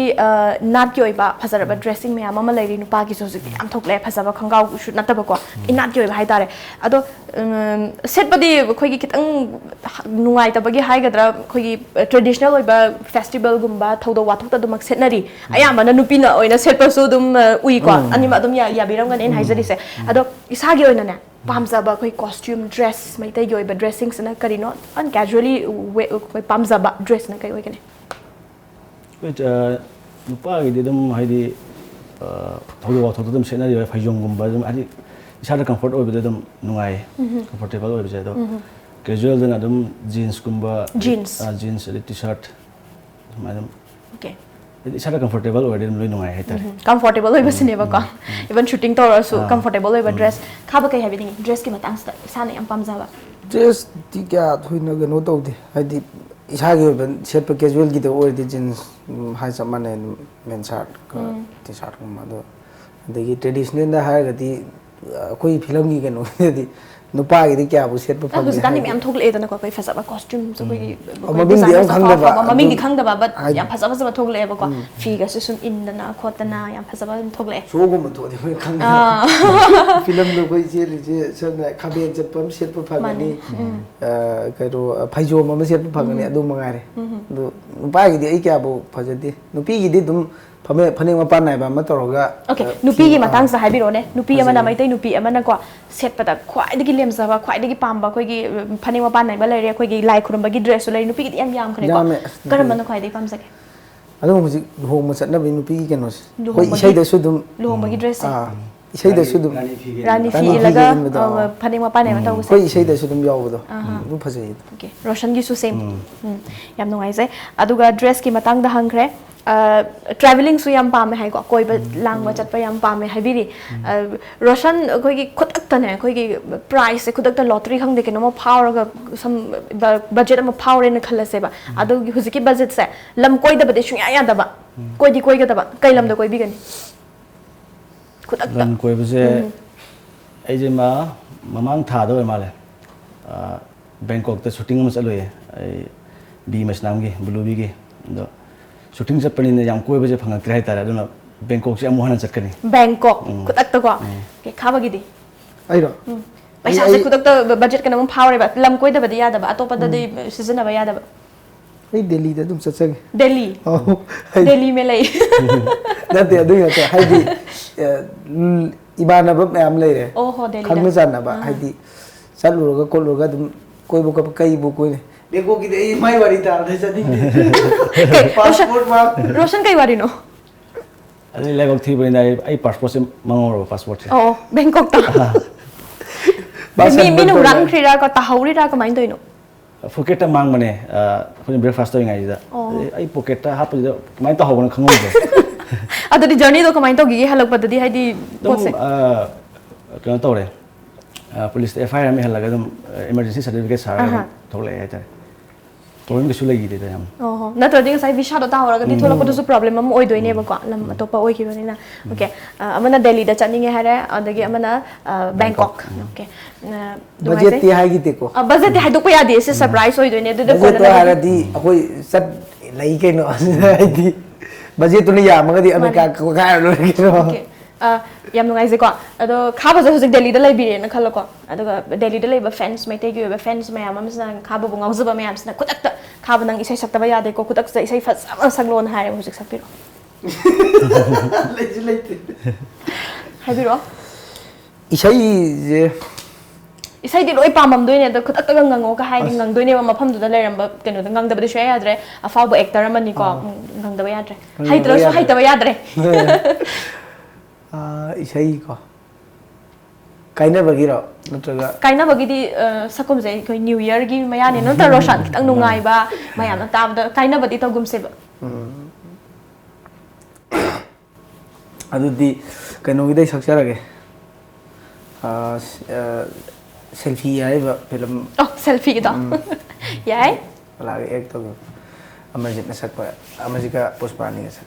A: ꯅꯥꯠꯀꯤ ꯑꯣꯏꯕ ꯐꯖꯔꯕ ꯗ꯭ꯔꯦꯁꯤꯡ ꯃꯌꯥꯝ ꯑꯃ ꯂꯩꯔꯤ ꯅꯨꯄꯥꯒꯤꯁꯨ ꯍꯧꯖꯤꯛꯇꯤ ꯌꯥꯝ ꯊꯣꯛꯂꯛꯑꯦ ꯐꯖꯕ ꯈꯣꯡꯒ꯭ꯔꯥꯎꯁꯨ ꯅꯠꯇꯕꯀꯣ ꯏꯅꯥꯠꯀꯤ ꯑꯣꯏꯕ ꯍꯥꯏꯇꯥꯔꯦ ꯑꯗꯣ ꯁꯦꯠꯄꯗꯤ ꯑꯩꯈꯣꯏꯒꯤ ꯈꯤꯇꯪ ꯅꯨꯡꯉꯥꯏꯇꯕꯒꯤ ꯍꯥꯏꯒꯗ꯭ꯔꯥ ꯑꯩꯈꯣꯏꯒꯤ ꯇ꯭ꯔꯦꯗꯤꯁꯅꯦꯜ ꯑꯣꯏꯕ ꯐꯦꯁꯇꯤꯚꯦꯜꯒꯨꯝꯕ ꯊꯧꯗꯣꯛ ꯋꯥꯊꯣꯛꯇ ꯑꯗꯨꯃꯛ ꯁꯦꯠꯅꯔꯤ ꯑꯌꯥꯝꯕꯅ ꯅꯨꯄꯤꯅ ꯑꯣꯏꯅ ꯁꯦꯠꯄꯁꯨ ꯑꯗꯨꯝ ꯎꯏꯀꯣ ꯑꯅꯤꯃꯛ ꯑꯗꯨꯝ ꯌꯥꯕꯤꯔꯝꯒꯅꯤ ꯑꯩꯅ ꯍꯥꯏꯖꯔꯤꯁꯦ ꯑꯗꯣ ꯏꯁꯥꯒꯤ ꯑꯣꯏꯅꯅꯦ ꯄꯥꯝꯖꯕ ꯑꯩꯈꯣꯏ ꯀꯣꯁꯇ꯭ꯌꯨꯝ ꯗ꯭ꯔꯦꯁ ꯃꯩꯇꯩꯒꯤ ꯑꯣꯏꯕ ꯗ꯭ꯔꯦꯁꯤꯡꯁꯤꯅ ꯀꯔꯤꯅꯣ ꯑꯟꯀꯦꯖꯨꯋꯦꯂꯤ ꯑꯩꯈꯣꯏ ꯄꯥꯝꯖꯕ ꯗ꯭ꯔꯦꯁꯅ ꯀꯩ ꯑꯣꯏꯒꯅꯤ
C: ꯅꯨꯄꯥꯒꯤꯗꯤ ꯑꯗꯨꯝ ꯍꯥꯏꯗꯤ ꯊꯧꯗꯣꯛ ꯋꯥꯊꯣꯛꯇ ꯑꯗꯨꯝ ꯁꯦꯠꯅꯔꯤꯕ ꯐꯩꯖꯣꯝꯒꯨꯝꯕ ꯑꯗꯨꯝ ꯍꯥꯏꯗꯤ ꯏꯁꯥꯗ ꯀꯝꯐꯣꯔꯠ ꯑꯣꯏꯕꯗ ꯑꯗꯨꯝ ꯅꯨꯡꯉꯥꯏꯌꯦ ꯀꯝꯐꯣꯔꯇꯦꯕꯜ ꯑꯣꯏꯕꯁꯦ ꯑꯗꯣ ꯀꯦꯖꯨꯋꯦꯜꯗꯅ ꯑꯗꯨꯝ ꯖꯤꯟꯁꯀꯨꯝꯕ ꯖꯤꯟꯁ ꯑꯗꯩ ꯇꯤ ꯁꯥꯔꯠ ꯁꯨꯃꯥꯏꯅ ꯑꯗꯨꯝ
A: ꯑꯣꯀꯦ
C: ꯍꯥꯏꯗꯤ ꯏꯁꯥꯗ ꯀꯝꯐꯣꯔꯇꯦꯕꯜ ꯑꯣꯏꯔꯗꯤ ꯑꯗꯨꯝ ꯂꯣꯏ ꯅꯨꯡꯉꯥꯏ ꯍꯥꯏꯇꯥꯔꯦ
A: ꯀꯝꯐꯣꯔꯇꯦꯕꯜ ꯑꯣꯏꯕꯁꯤꯅꯦꯕꯀꯣ ꯏꯚꯟ ꯁꯨꯇꯤꯡ ꯇꯧꯔꯁꯨ ꯀꯝꯐꯣꯔꯇꯦꯕꯜ ꯑꯣꯏꯕ ꯗ꯭ꯔꯦꯁ ꯈꯥꯕ ꯀꯩ ꯍꯥꯏꯕꯤꯅꯤꯡꯉꯤ ꯗ꯭ꯔꯦꯁꯀꯤ ꯃꯇꯥꯡꯁꯤꯗ ꯏꯁꯥꯅ ꯌꯥꯝ ꯄꯥꯝꯖꯕ
B: ꯗ꯭ꯔꯦꯁꯇꯤ ꯀꯌꯥ ꯊꯣꯏꯅ ꯀꯩꯅꯣ ꯇꯧꯗꯦ ꯍꯥꯏꯗꯤ ꯏꯁꯥꯒꯤ ꯑꯣꯏꯕ ꯁꯦꯠꯄ ꯀꯦꯖꯨꯋꯦꯜꯒꯤꯗ ꯑꯣꯏꯔꯗꯤ ꯖꯤꯟꯁ ꯍꯥꯏ ꯆꯞ ꯃꯥꯟꯅꯩ ꯃꯦꯟ ꯁꯥꯔꯠꯀ ꯇꯤ ꯁꯥꯔꯠꯀꯨꯝꯕ ꯑꯗꯣ ꯑꯗꯒꯤ ꯇ꯭ꯔꯦꯗꯤꯁꯅꯦꯜꯗ ꯍꯥꯏꯔꯒꯗꯤ ꯑꯩꯈꯣꯏ ꯐꯤꯂꯝꯒꯤ ꯀꯩꯅꯣꯒꯤꯗꯗꯤ ꯅꯨꯄꯥꯒꯤꯗꯤ ꯀꯌꯥꯕꯨ ꯁꯦꯠꯄ ꯐꯪꯗꯦ
A: ꯍꯧꯖꯤꯛꯀꯥꯟꯗꯤ
B: ꯍꯥꯏꯗꯤ
A: ꯃꯌꯥꯝ ꯊꯣꯛꯂꯛꯑꯦꯗꯅꯀꯣ ꯑꯩꯈꯣꯏ ꯐꯖꯕ ꯀꯣꯁꯇ꯭ꯌꯨꯝꯁ ꯑꯩꯈꯣꯏꯒꯤ
B: ꯃꯃꯤꯡꯗꯤ
A: ꯗꯤꯖꯥꯏꯅꯔꯁ
B: ꯑꯃ
A: ꯑꯐꯥꯎ
B: ꯈꯪꯗꯕ
A: ꯑꯐꯥꯎꯕ ꯃꯃꯤꯡꯗꯤ ꯈꯪꯗꯕ ꯕꯠ ꯌꯥꯝ ꯐꯖ ꯐꯖꯕ ꯊꯣꯛꯂꯛꯑꯦꯕꯀꯣ ꯐꯤꯒꯁꯨ ꯁꯨꯝ ꯏꯟꯗꯅ ꯈꯣꯠꯇꯅ ꯌꯥꯝ ꯐꯖꯕ ꯑꯗꯨꯝ ꯊꯣꯛꯂꯛꯑꯦ
B: ꯁꯣꯒꯨꯝꯕ ꯊꯣꯛꯑꯗꯤ ꯑꯩꯈꯣꯏ ꯈꯪꯗꯦ ꯐꯤꯂꯝꯗꯣ ꯑꯩꯈꯣꯏ ꯆꯦꯜꯂꯤꯁꯦ ꯁꯝꯅ ꯈꯥꯕꯦꯟ ꯆꯠꯄ ꯑꯃ ꯁꯦꯠꯄ ꯐꯪꯒꯅꯤ ꯀꯩꯅꯣ ꯐꯩꯖꯣꯝ ꯑꯃ ꯁꯦꯠꯄ ꯐꯪꯒꯅꯤ ꯑꯗꯨ ꯃꯉꯥꯏꯔꯦ ꯑꯗꯣ ꯅꯨꯄꯥꯒꯤꯗꯤ ꯑꯩ ꯀꯌꯥꯕꯨ ꯐꯖꯗꯦ ꯅꯨꯄꯤꯒꯤꯗꯤ ꯑꯗꯨꯝ ꯐꯅꯦꯛ ꯃꯄꯥꯟ ꯅꯥꯏꯕ ꯑꯃ ꯇꯧꯔꯒ
A: ꯑꯣꯀꯦ ꯅꯨꯄꯤꯒꯤ ꯃꯇꯥꯡꯁꯤꯗ ꯍꯥꯏꯕꯤꯔꯛꯑꯣꯅꯦ ꯅꯨꯄꯤ ꯑꯃꯅ ꯃꯩꯇꯩ ꯅꯨꯄꯤ ꯑꯃꯅꯀꯣ ꯁꯦꯠꯄꯗ ꯈ꯭ꯋꯥꯏꯗꯒꯤ ꯂꯦꯝꯖꯕ ꯈ꯭ꯋꯥꯏꯗꯒꯤ ꯄꯥꯝꯕ ꯑꯩꯈꯣꯏꯒꯤ ꯐꯅꯦꯛ ꯃꯄꯥꯟ ꯅꯥꯏꯕ ꯂꯩꯔꯦ ꯑꯩꯈꯣꯏꯒꯤ ꯂꯥꯏ ꯈꯨꯔꯨꯝꯕꯒꯤ ꯗ꯭ꯔꯦꯁꯁꯨ ꯂꯩꯔꯦ ꯅꯨꯄꯤꯒꯤꯗꯤ ꯌꯥꯝ ꯌꯥꯝꯈ꯭ꯔꯦꯀꯣ
B: ꯌꯥꯝꯃꯦ
A: ꯀꯔꯝꯕꯅ ꯈ꯭ꯋꯥꯏꯗꯒꯤ ꯄꯥꯝꯖꯒꯦ
B: ꯑꯗꯨꯝ ꯍꯧꯖꯤꯛ ꯂꯨꯍꯣꯡꯕ ꯆꯠꯅꯕꯤ ꯅꯨꯄꯤꯒꯤ ꯀꯩꯅꯣꯁꯦ ꯑꯩꯈꯣꯏ
A: ꯂꯨꯍꯣꯡꯕꯒꯤ
B: ꯏꯁꯩꯗꯁꯨ ꯑꯗꯨꯝ
A: ꯂꯨꯍꯣꯡꯕꯒꯤ ꯗ꯭ꯔꯦꯁꯁꯦ
B: ꯏꯁꯩꯗꯁꯨ ꯑꯗꯨꯝ
A: ꯔꯥꯅꯤ ꯐꯤ
B: ꯔꯥꯅꯤ ꯐꯤꯒ
A: ꯏꯜꯂꯒ
B: ꯏꯟꯕꯗꯣ
A: ꯐꯅꯦꯛ ꯃꯄꯥꯟ ꯅꯥꯏꯕ ꯇꯧꯕꯁꯦ
B: ꯑꯩꯈꯣꯏ ꯏꯁꯩꯗꯁꯨ ꯑꯗꯨꯝ ꯌꯥꯎꯕꯗꯣ ꯑꯗꯨꯝ ꯐꯖꯩ
A: ꯑꯣꯀꯦ ꯔꯣꯁꯟꯒꯤꯁꯨ ꯁꯦꯝ ꯌꯥꯝ ꯅꯨꯡꯉꯥꯏꯖꯩ ꯑꯗꯨꯒ ꯗ꯭ꯔꯦꯁꯀꯤ ꯃꯇꯥꯡꯗ ꯍꯪꯈ꯭ꯔꯦ ꯇ꯭ꯔꯥꯚꯦꯂꯤꯡꯁꯨ ꯌꯥꯝ ꯄꯥꯝꯃꯦ ꯍꯥꯏꯀꯣ ꯀꯣꯏꯕ ꯂꯥꯡꯕ ꯆꯠꯄ ꯌꯥꯝ ꯄꯥꯝꯃꯦ ꯍꯥꯏꯕꯤꯔꯤ ꯔꯣꯁꯟ ꯑꯩꯈꯣꯏꯒꯤ ꯈꯨꯗꯛꯇꯅꯦ ꯑꯩꯈꯣꯏꯒꯤ ꯄ꯭ꯔꯥꯏꯁꯁꯦ ꯈꯨꯗꯛꯇ ꯂꯣꯇ꯭ꯔꯤ ꯈꯪꯗꯦ ꯀꯩꯅꯣꯃ ꯐꯥꯎꯔꯒ ꯁꯝ ꯕꯖꯦꯠ ꯑꯃ ꯐꯥꯎꯔꯦꯅ ꯈꯜꯂꯁꯦꯕ ꯑꯗꯨꯒꯤ ꯍꯧꯖꯤꯛꯀꯤ ꯕꯖꯦꯠꯁꯦ ꯂꯝ ꯀꯣꯏꯗꯕꯗꯤ ꯁꯨꯡꯌꯥ ꯌꯥꯗꯕ ꯀꯣꯏꯗꯤ ꯀꯣꯏꯒꯗꯕ ꯀꯩ ꯂꯝꯗ ꯀꯣꯏꯕꯤꯒꯅꯤ ꯈꯨꯗꯛꯇ
C: ꯂꯝ ꯀꯣꯏꯕꯁꯦ ꯑꯩꯁꯦ ꯃꯃꯥꯡ ꯊꯥꯗ ꯑꯣꯏ ꯃꯥꯜꯂꯦ ꯕꯦꯡꯀꯣꯛꯇ ꯁꯨꯇꯤꯡ ꯑꯃ ꯆꯠꯂꯨꯏꯌꯦ ꯑꯩ ꯕꯤ ꯃꯁꯅꯥꯝꯒꯤ ꯕ꯭ꯂꯨꯕꯤꯒꯤ ꯑꯗꯣ ꯁꯨꯇꯤꯡ ꯆꯠꯄꯅꯤꯅ ꯌꯥꯝ ꯀꯣꯏꯕꯁꯦ ꯐꯪꯉꯛꯇ꯭ꯔꯦ ꯍꯥꯏꯇꯥꯔꯦ ꯑꯗꯨꯅ ꯕꯦꯡꯀꯣꯛꯁꯦ ꯑꯃꯨꯛ ꯍꯟꯅ ꯆꯠꯀꯅꯤ
A: ꯕꯦꯡꯀꯣꯛ ꯈꯨꯗꯛꯇꯀꯣ ꯈꯥꯕꯒꯤꯗꯤ
B: ꯑꯩꯔꯣ
A: ꯄꯩꯁꯥꯁꯦ ꯈꯨꯗꯛꯇ ꯕꯖꯦꯠ ꯀꯩꯅꯣꯝ ꯐꯥꯎꯔꯦꯕ ꯂꯝ ꯀꯣꯏꯗꯕꯗꯤ ꯌꯥꯗꯕ ꯑꯇꯣꯞꯄꯗꯗꯤ ꯁꯤꯖꯤꯟꯅꯕ ꯌꯥꯗꯕ
B: ꯑꯩ ꯗꯦꯜꯂꯤꯗ ꯑꯗꯨꯝ ꯆꯠꯆꯒꯦ
A: ꯗꯦꯜꯂꯤ ꯗꯦꯜꯂꯤ ꯃꯦ ꯂꯩ
B: ꯅꯠꯇꯦ ꯑꯗꯨꯒꯤ ꯅꯠꯇꯦ ꯍꯥꯏꯗꯤ ꯏꯃꯥꯟꯅꯕ ꯃꯌꯥꯝ ꯂꯩꯔꯦ
A: ꯑꯣ ꯍꯣ ꯗꯦꯜꯂꯤꯗ
B: ꯈꯪꯅ ꯆꯥꯟꯅꯕ ꯍꯥꯏꯗꯤ ꯆꯠꯂꯨꯔꯒ ꯈꯣꯠꯂꯨꯔꯒ ꯑꯗꯨꯝ ꯀꯣꯏꯕ ꯈꯣꯠꯄ ꯀꯩꯕꯨ ꯀꯣꯏꯅꯤ ꯕꯦꯡꯀꯣꯛꯀꯤꯗꯤ ꯑꯩ ꯃꯥꯏ ꯋꯥꯔꯤ ꯇꯥꯔꯗꯤ ꯆꯠꯅꯤꯡꯗꯦ ꯄꯥꯁꯄꯣꯔꯠ
A: ꯔꯣꯁꯟ ꯀꯩ ꯋꯥꯔꯤꯅꯣ
C: ꯑꯗꯩ ꯂꯥꯏꯕꯛ ꯊꯤꯕꯅꯤꯅ ꯑꯩ ꯄꯥꯁꯄꯣꯔꯠꯁꯦ ꯃꯥꯡꯍꯧꯔꯕ ꯄꯥꯁꯄꯣꯔꯠꯁꯦ
A: ꯑꯣ ꯕꯦꯡꯀꯣꯛꯇ ꯃꯤꯅ ꯍꯨꯔꯥꯟꯈ꯭ꯔꯤꯔꯥ ꯇꯥꯍꯧꯔꯤꯔꯥ ꯀꯃꯥꯏꯅ ꯇꯧꯔꯤꯅꯣ
C: ꯄꯣꯀꯦꯠꯇ ꯃꯥꯡꯕꯅꯦ ꯑꯩꯈꯣꯏꯅ ꯕ꯭ꯔꯦꯛꯐꯥꯁ ꯇꯧꯔꯤꯉꯩꯁꯤꯗ ꯑꯩ ꯄꯣꯀꯦꯠꯇ ꯍꯥꯞꯄꯁꯤꯗ ꯀꯃꯥꯏꯅ ꯇꯧꯍꯧꯕꯅꯣ ꯈꯪꯍꯧꯗ꯭ꯔꯦ
A: ꯑꯗꯨꯗꯤ ꯖꯔꯅꯤꯗꯣ ꯀꯃꯥꯏꯅ ꯇꯧꯈꯤꯒꯦ ꯍꯜꯂꯛꯄꯗꯗꯤ ꯍꯥꯏꯗꯤ
C: ꯑꯗꯨꯝ ꯀꯩꯅꯣ ꯇꯧꯔꯦ ꯄꯨꯂꯤꯁꯇ ꯑꯦꯐ ꯑꯥꯏ ꯑꯥꯔ ꯑꯃ ꯏꯍꯜꯂꯒ ꯑꯗꯨꯝ ꯏꯃꯥꯔꯖꯦꯟꯁꯤ ꯁꯥꯔꯇꯤꯐꯤꯀꯦꯠ ꯁꯥꯔꯒ ꯑꯗꯨꯝ ꯊꯣꯛꯂꯛꯑꯦ ꯍꯥꯏꯇꯥꯔꯦ ꯄ꯭ꯔꯣꯕ꯭ꯂꯦꯝ ꯀꯩꯁꯨ ꯂꯩꯈꯤꯗꯦꯗ ꯌꯥꯝ
A: ꯑꯣ ꯅꯠꯇ꯭ꯔꯗꯤ ꯉꯁꯥꯏ ꯚꯤꯁꯥꯗꯣ ꯇꯥꯍꯧꯔꯒꯗꯤ ꯊꯣꯛꯂꯛꯄꯗꯨꯁꯨ ꯄ꯭ꯔꯣꯕ꯭ꯂꯦꯝ ꯑꯃ ꯑꯣꯏꯗꯣꯏꯅꯦꯕꯀꯣ ꯂꯝ ꯑꯇꯣꯞꯄ ꯑꯣꯏꯈꯤꯕꯅꯤꯅ ꯑꯣꯀꯦ ꯑꯃꯅ ꯗꯦꯜꯂꯤꯗ ꯆꯠꯅꯤꯡꯉꯦ ꯍꯥꯏꯔꯦ ꯑꯗꯒꯤ ꯑꯃꯅ ꯕꯦꯡꯀꯣꯛ ꯑꯣꯀꯦ
B: ꯕꯖꯦꯠꯇꯤ ꯍꯥꯏꯈꯤꯗꯦꯀꯣ
A: ꯕꯖꯦꯠꯇꯤ ꯍꯥꯏꯗꯣꯛꯄ ꯌꯥꯗꯦ ꯁꯤ ꯁꯔꯄ꯭ꯔꯥꯏꯁ ꯑꯣꯏꯗꯣꯏꯅꯦ ꯑꯗꯨꯗ
B: ꯕꯖꯦꯠꯇꯣ ꯍꯥꯏꯔꯗꯤ ꯑꯩꯈꯣꯏ ꯂꯩ ꯀꯩꯅꯣ ꯍꯥꯏꯗꯤ ꯕꯖꯦꯠꯇꯨꯅ ꯌꯥꯝꯃꯒꯗꯤ ꯑꯃꯦꯔꯤꯀꯥ ꯀꯥꯏꯔ ꯂꯣꯏꯔꯦ ꯀꯩꯅꯣ
A: ꯌꯥꯝ ꯅꯨꯡꯉꯥꯏꯖꯩꯀꯣ ꯑꯗꯣ ꯈꯥꯕꯁꯦ ꯍꯧꯖꯤꯛ ꯗꯦꯜꯂꯤꯗ ꯂꯩꯕꯤꯔꯦꯅ ꯈꯜꯂꯣꯀꯣ ꯑꯗꯨꯒ ꯗꯦꯜꯂꯤꯗ ꯂꯩꯕ ꯐꯦꯟꯁ ꯃꯩꯇꯩꯒꯤ ꯑꯣꯏꯕ ꯐꯦꯟꯁ ꯃꯌꯥꯝ ꯑꯃꯁꯤꯅ ꯈꯥꯕꯕꯨ ꯉꯥꯎꯖꯕ ꯃꯌꯥꯝꯁꯤꯅ ꯈꯨꯗꯛꯇ ꯈꯥꯕ ꯅꯪ ꯏꯁꯩ ꯁꯛꯇꯕ ꯌꯥꯗꯦꯀꯣ ꯈꯨꯗꯛꯇ ꯏꯁꯩ ꯐꯖꯕ ꯁꯛꯂꯣꯅ ꯍꯥꯏꯔꯦꯕ ꯍꯧꯖꯤꯛ ꯁꯛꯄꯤꯔꯣ
B: ꯂꯩꯁꯨ ꯂꯩꯇꯦ
A: ꯍꯥꯏꯕꯤꯔꯛꯑꯣ
B: ꯏꯁꯩꯁꯦ
A: ꯏꯁꯩꯗꯤ ꯂꯣꯏ ꯄꯥꯝꯃꯝꯗꯣꯏꯅꯦ ꯑꯗꯣ ꯈꯨꯗꯛꯇꯒ ꯉꯪꯉꯣꯒ ꯍꯥꯏꯗꯤ ꯉꯪꯗꯣꯏꯅꯦꯕ ꯃꯐꯝꯗꯨꯗ ꯂꯩꯔꯝꯕ ꯀꯩꯅꯣꯗ ꯉꯪꯗꯕꯗꯤ ꯁꯨꯡꯌꯥ ꯌꯥꯗ꯭ꯔꯦ ꯑꯐꯥꯎꯕ ꯑꯦꯛꯇꯔ ꯑꯃꯅꯤꯀꯣ ꯉꯪꯗꯕ ꯌꯥꯗ꯭ꯔꯦ ꯍꯩꯇ꯭ꯔꯁꯨ ꯍꯩꯇꯕ ꯌꯥꯗ꯭ꯔꯦ
B: ꯏꯁꯩ ꯀꯣ kainabagiro natraga
A: kainabagidi sakumse koi new year gi mayane no ta Roshan kitang nungai ba mayam na tabda kainabadi tawgumse ba
B: adudi kainogi dai saksarage selfie ai ba film
A: oh selfie da yai
B: lagi ek to amajit na sakpa amajika puspani sa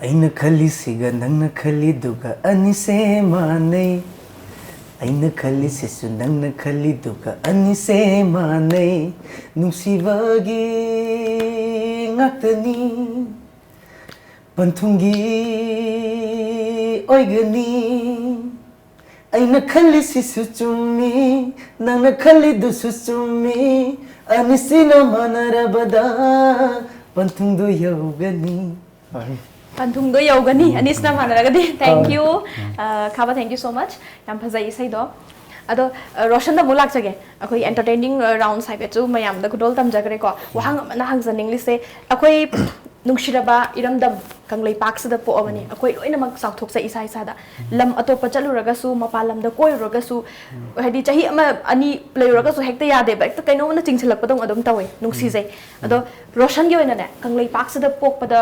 B: aina khali siga nangna khali duga ani se manai aina khali sisu nangna khali duga ani se manai nungsibagi ngatani panthungi oigani aina khali sisu chumi nangna khali dusu chumi ani sina manarabada panthungdu yogani
A: Panthungdo yogani anisna manaragadi thank you Khaba thank you so much yam phajai isai do ado Roshan da mulak jage akoi entertaining round side chu mayam da kudol tam jagre ko wahang na hang janing li se akoi nungshiraba iramdam kanglei pak sa da po amani akoi loina mak sak thok sa isa isa da lam atopa chaluraga su mapalam da koi roga su hadi chahi ama ani play roga su hekta yade ba ekta kaino na chingchalak padong adum tawe nungsi jai ado Roshan gi oina ne kanglei pak sa da pok pada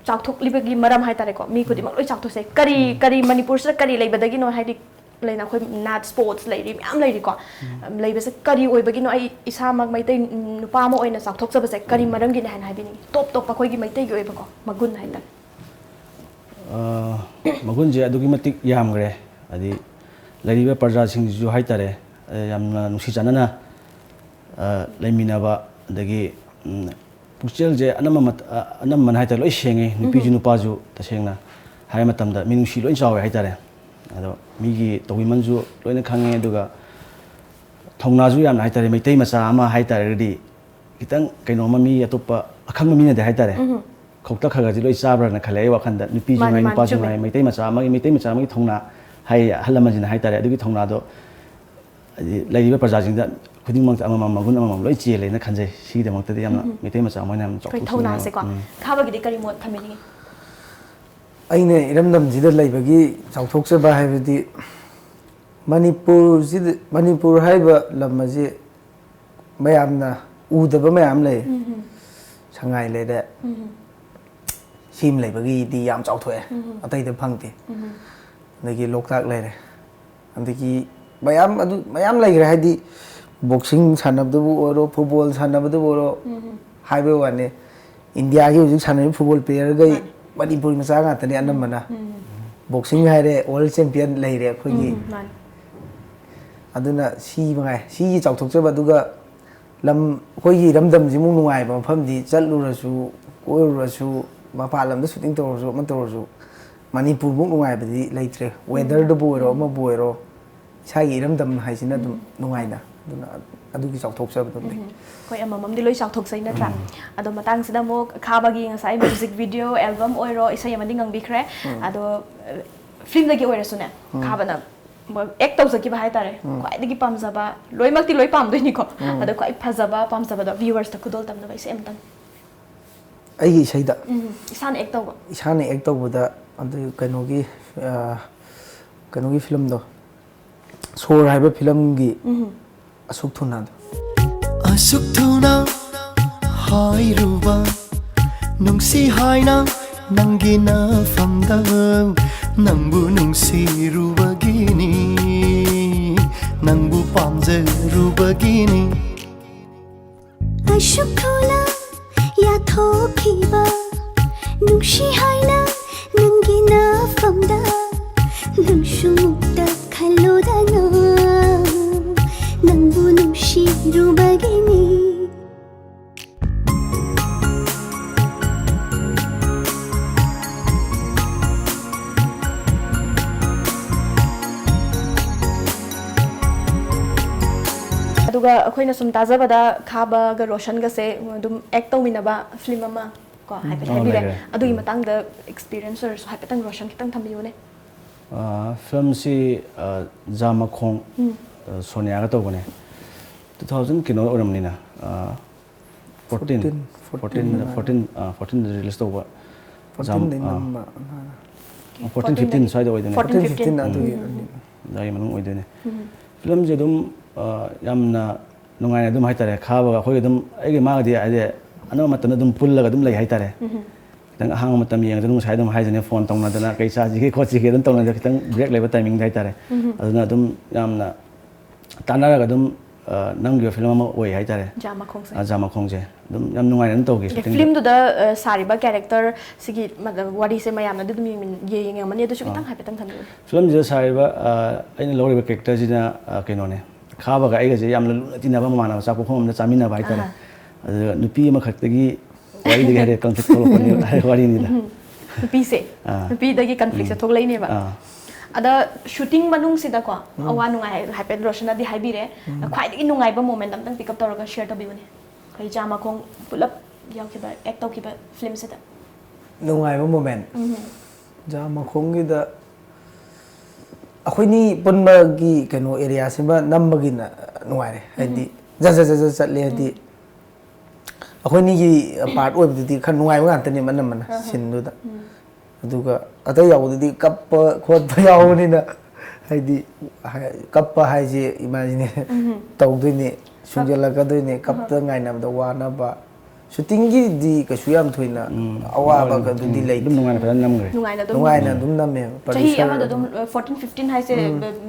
A: chakthok libagi maram hai tare ko mi khudi mak loi chakthok se kari manipur sa kari lei badagi no hadi leina khoi nat sports lei ri am lei ri ko lei bese kari oi bagi no ai isa mak mai tai nupa mo oina chakthok sa bese kari maram gi han hai bini top top pa khoi gi mai tai gi oi ba ko magun hai ta
C: magun je adugi matik yam gre adi lei ba parja sing ju hai tare yamna nusi chanana leimina ba adagi puchel je anam man hai ta loi senge nupi ju nupa ju tasengna hai matam da minusi loi chawe hai tare ado mi gi towi manju loina khange aduga thongna ju yam hai tare mai tai macha ama hai tare ri kitang kaino ma mi atopa akhang mi ne de hai tare khokta khaga ji loi chabra na khale wa khanda nupi ju ngai nupa ju ngai mai tai macha ma gi thongna hai halama jin hai tare adugi thongna do laiba parja jing da khuding mang ama magun ama loi che le na khanjai si de mak ta yamna mitai macha ma nam chok
A: thona se ko Khaba gi kari mot thamini
B: aine iramdam jida laibagi chauthokse ba haibadi manipur haiba lamaji mayamna udaba mayam lei sangai le de sim laibagi di yam chauthoe atai de phangti nagi loktak le andagi mayam lai gra hadi boxing sanabdu oro football sanabdu oro haibe wane india gi ujik sanai football player gai manipur macha nga tani anamana boxing haire world champion lai re khogi aduna si bangai si chauthok ba duga lam khogi ramdam jimu nungai ba pham di challu rasu koiru rasu mapalam da shooting tawru man tawru manipur mu nungai ba di laitre weather do boiro ma boiro sai ramdam haisina dum nungai na aduna adugi chauthok sa ba dum
A: koi amamam di loi chauthok sai na tra ado matang sida mo Khaba gi ngasai music video album oiro isai amadi ngang bikre ado film dagi oira sune Khaba na ek tau saki ba hai tare kwai dagi pamjaba loi mak ti loi pam doi ni ko ado kwai phajaba pamjaba da viewers ta kudol tam na bai sem tan
B: ai gi sai da isane ek tau da adu kanogi film do sor haiba film gi asuk thuna hairuba nungsi haina nangina famda nangbu nungsi rubagini nangbu pamje rubagini
D: ashuk thuna ya thokiba nungsi haina nangina famda nungshu mukta khalodana nangbu nungsi rubagini
A: aduga akhoi na sum tajabada Khaba ga Roshan ga se dum act tawminaba film ama ko haibire adugi matang da experiencer so haipatang Roshan kitang thambiyo ne
C: film si jama khong sonia ga tawbane 2000 kino oramni na 14 release tawba 14 14 15 swai da oidone
A: 14 15
B: ꯑꯗꯨꯒꯤ
C: dai manung oidone film je dum yamna nungai na dum haitare khaba ga khoi dum ai ma ga di ade ano matam dum pullaga dum lai haitare kitang hang matam yeng dum sai dum haijane phone tongna dana kai sa ji ko chi ke dum tongna kitang break leba timing haitare aduna dum yamna tanara ga dum nang yo film ma oi haitare jama khongje dum yam nungai na tawgi
A: film du da sariba character sigi wari se mayam na dum ye yeng amani du chukitang haipetang than
C: film je sariba aina loriba character jina kaino ne khaba ga aiga je yamna luna tinaba mana sa ko khom na chamina bai tare adu nupi ma khaktagi wari de hare conflict tholo pani wari ni da
A: nupi se nupi dagi conflict se thoglai ne ba ada shooting manung sida ko awa nungai haipet Roshan adi haibire khwai dagi nungai ba moment am tang pick up tawraga share tabi bune kai jama khong pulap yaw ki ba act taw ki ba film sida
B: nungai ba moment jama khong gi da akhoi ni punba gi kano area simba nambagi na nungai re hadi ja chatle hadi akhoi ni gi part oi budi khan nungai ba ngantani manam sin du da aduga atai yaw di kap khot ba yaw ni na hadi kap haije imagine taw du ni sunjala ka du ni kap ta ngai na da wa na ba shooting gi di ka suyam thoina awa ba ka du di lai
C: dum nungai na phan nam gre
B: nungai na dum nam me
A: chahi ama da dum 14 15 haise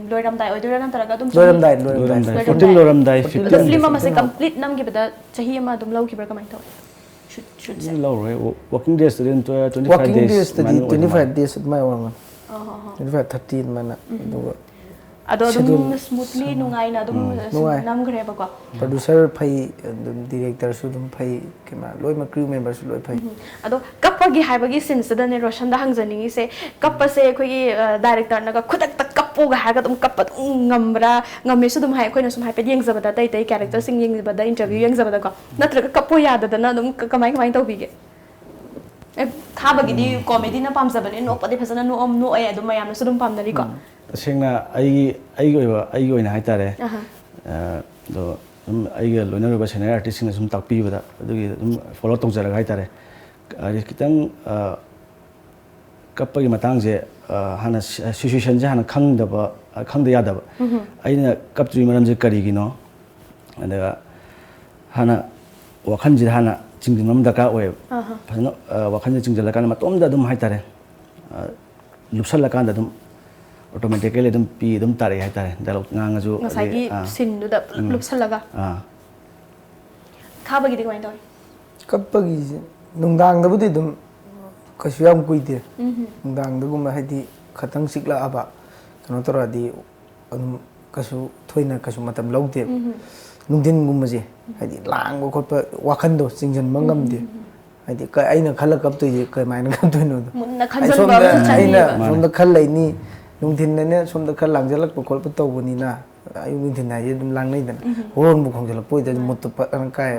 A: loiram dai oidura nan taraga dum
B: loiram dai
C: 14 loram dai 15
A: film ama se complete nam gi bada chahi ama dum lau ki bra kamai thaw shoot se
C: low right working days to 25
B: working days
C: days
B: 25 days at my one 25 13 mana aduga
A: ado dum smoothly nungai na dum nam gre ba ko
B: producer phai dum director su dum phai kema loi ma crew members loi phai
A: ado kappa gi haiba gi sin sada ne Roshan da hangjaningi se kappa se khoi gi director na ga khudak tak kappu ga ha ga dum kappa ngamra ngame su dum hai khoi na sum hai pe yeng zabada tai tai character sing yeng zabada interview yeng zabada ko natra ga kappu yada da na dum kamai kamai tau bi ge khaba gi di comedy na pam zabane no padi phasana no om no ai dum mayam na su dum pam nari ko
C: sengna ai oina haitare do ai ga loina ro ba senior artist sing sum takpi bada adugi dum follow tong jara haitare ari kitang kappa gi matang je hana situation je hana khangda yada ba aina kaptri maram je kari gi no adaga hana wakhan je hana chingdin mam daka oe phasana wakhan je chingjala kana matom da dum haitare lupsal la kana dum automatically dum pi dum tare hai tare dialogue ngang ju
A: ngasai gi sin du da lupsal laga khaba gi di kain toy
B: kappa gi nungdang da budi dum kasu yam kuide nungdang da gum hadi khatang sikla aba kano tora di kasu thoina kasu matam lawde nungdin gum je hadi lang ko khot wakhan do singjan mangam de hadi ka aina khala kap to je ka maina kap to no
A: munna khanjan ba su chani
B: aina somda khal lai ni nungthin ne somda khal langjalak ko khol to buni na ayu nungthin na je dum lang nei dan horon bu khongjala poi da mut to an kai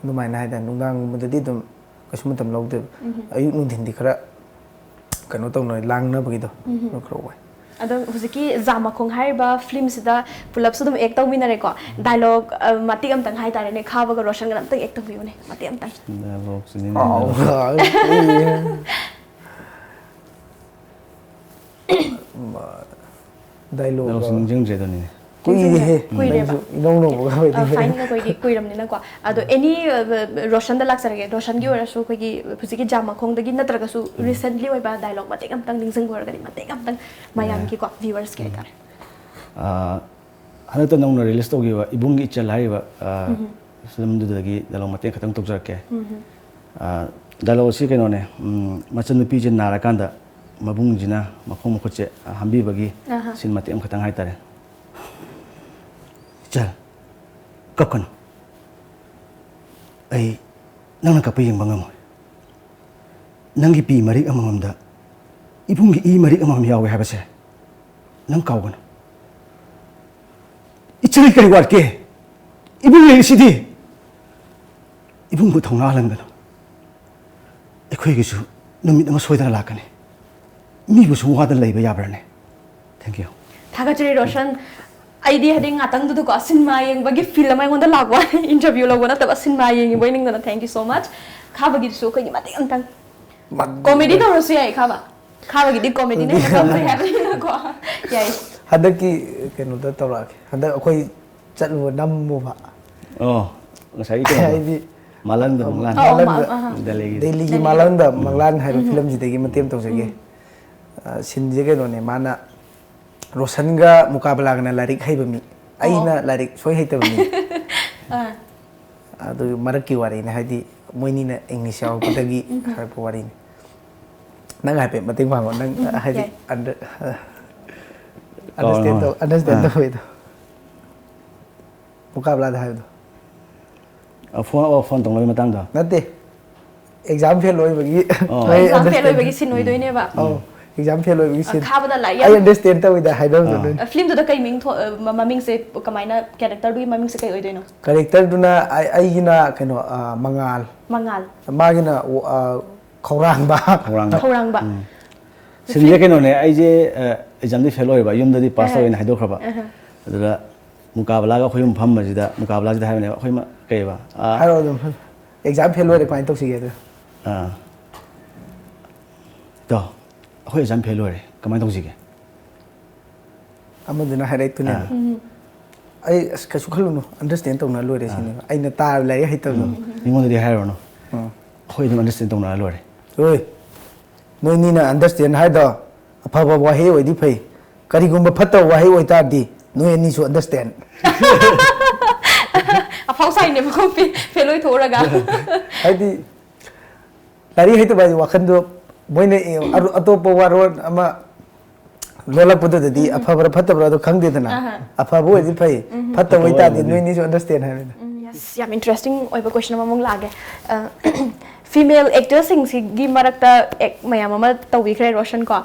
B: du mai na da nungdang mu da di dum kasum tam log de ayu nungthin di khara kano to noi lang na bagi do no khro wai
A: ado huziki jama khong haiba film sida pulap su dum ek taw minare ko dialogue mati am tang hai tare ne khaba ga Roshan ga tang ek taw biune mati am tang
C: dialogue sin
B: dialogue
C: sin jing je do ni
B: kui he no no
A: fine na koi kui ram ni na ko ado any Roshan da lak sarage Roshan gi ora su koi gi huziki jama khong da gi natra ga su recently oi ba dialogue mati am tang ningsang gor ga ni mati am tang mayam ki ko viewers ke kar
C: hana to nong release to gi wa ibung gi chal hai ba film du da gi dialogue mati khatang tok jar ke dialogue si ke no ne machan nupi je nara kanda mabung jina makhong mukhoche hambi bagi sin mati am khatang hai tare chal kakon ai nang ka payeng bangam nangi pi mari amam da ibungi I mari amam yawe habase nang kawgan ichari kari war ke ibungi sidi ibungu thongna langan ekhoi gisu numit ama soidana lakane mi bu su wada leiba yabrane thank you
A: thagachri Roshan idea heading atang du ko cinema yeng bagi film ai ngonda lagwa interview lagwa na taba cinema yeng boining na thank you so much khaba gi so ko gi mati am tang comedy no rosi ai khaba ꯈꯥꯕꯒꯤꯗꯤ ꯀꯣꯃꯦꯗꯤꯅ ꯍꯦꯟꯅ ꯄꯥꯝꯖꯩ ꯍꯥꯏꯕꯅꯤꯅꯀꯣ ꯌꯥꯏ
B: ꯍꯟꯗꯛꯀꯤ ꯀꯩꯅꯣꯗ ꯇꯧꯔꯛꯑꯒꯦ ꯍꯟꯗꯛ ꯑꯩꯈꯣꯏ ꯆꯠꯂꯨꯕ ꯅꯝꯃꯨꯕ
C: Oh, ngасai keno
B: ꯍꯥꯏꯗꯤ
C: malan da manglan
B: ꯗꯦꯜꯂꯤꯒꯤ ꯃꯥꯂꯪꯗ ꯃꯪꯂꯥꯟ ꯍꯥꯏꯕ ꯐꯤꯂꯝꯁꯤꯗꯒꯤ ꯃꯇꯦꯡ ꯇꯧꯖꯒꯦ ꯁꯤꯟꯁꯦ ꯀꯩꯅꯣꯅꯦ ꯃꯥꯅ ꯔꯣꯁꯟꯒ ꯃꯨꯀꯥꯕꯂꯥꯒꯅ ꯂꯥꯏꯔꯤꯛ ꯍꯩꯕ ꯃꯤ ꯑꯩꯅ ꯂꯥꯏꯔꯤꯛ ꯁꯣꯏ ꯍꯩꯇꯕ ꯃꯤ ꯑꯗꯨ ꯃꯔꯛꯀꯤ ꯋꯥꯔꯤꯅꯦ ꯍꯥꯏꯗꯤ ꯃꯣꯏꯅꯤꯅ ꯏꯪꯂꯤꯁ ꯌꯥꯎꯔꯛꯄꯗꯒꯤ ꯍꯥꯏꯔꯛꯄ ꯋꯥꯔꯤꯅꯤ ꯅꯪ ꯍꯥꯏꯐꯦꯠ ꯃꯇꯦꯡ ꯄꯥꯡꯉꯣ ꯅꯪ ꯍꯥꯏꯗꯤ ꯑꯟꯗꯔꯁꯇꯦꯟ ꯇꯧꯋꯦꯗꯣ ꯃꯨꯀꯥꯕꯂꯥꯗ ꯍꯥꯏꯕꯗꯣ
C: phone tong loi matang da
B: नते एग्जाम फेल होइबगी
A: एग्जाम फेल होइबगी सिन होइदोइनेबा
B: एग्जाम फेल होइबगी सिन
A: खाबदा लाई
B: आई अंडरस्टैंड तविदा हाइदो
A: फिल्म दुदा कई मिंग ममिंग से कमाइना कैरेक्टर दुई ममिंग से कई होइदोइनो
B: कैरेक्टर दुना आइगिना कनो मंगाल
A: मंगाल
B: मागिना खौरांबा
A: खौरांबा
C: sin je keno ne ai je exam di fail hoiba yum da di pass hoina haido khaba adura mukabala ga khoyum pham ma jida mukabala jida haine khoi ma kei ba
B: haro dum exam fail hoire kwain toksi ge
C: to khoi exam fail hoire kamai toksi ge
B: amaduna haire tune ai kasu khalunu understand tawna lore sine aina tar lai haitawno
C: ningon di hairo no khoi dum understand tawna lore
B: oi noi ni na understand haida afaba wahi oidi phai karigumba phatta wahi oita di noi ni su understand
A: afau sai ne ko feloi thoraga
B: haidi lari haita ba wakhan do moine atopa waron ama lola pudu di afaba phatta bra do khang de dana afaba oidi phai phatta oita di noi ni su understand ha
A: yes yam interesting oiba question among lage female actors sing gi marakta ek mayam ama tawi khre Roshan ko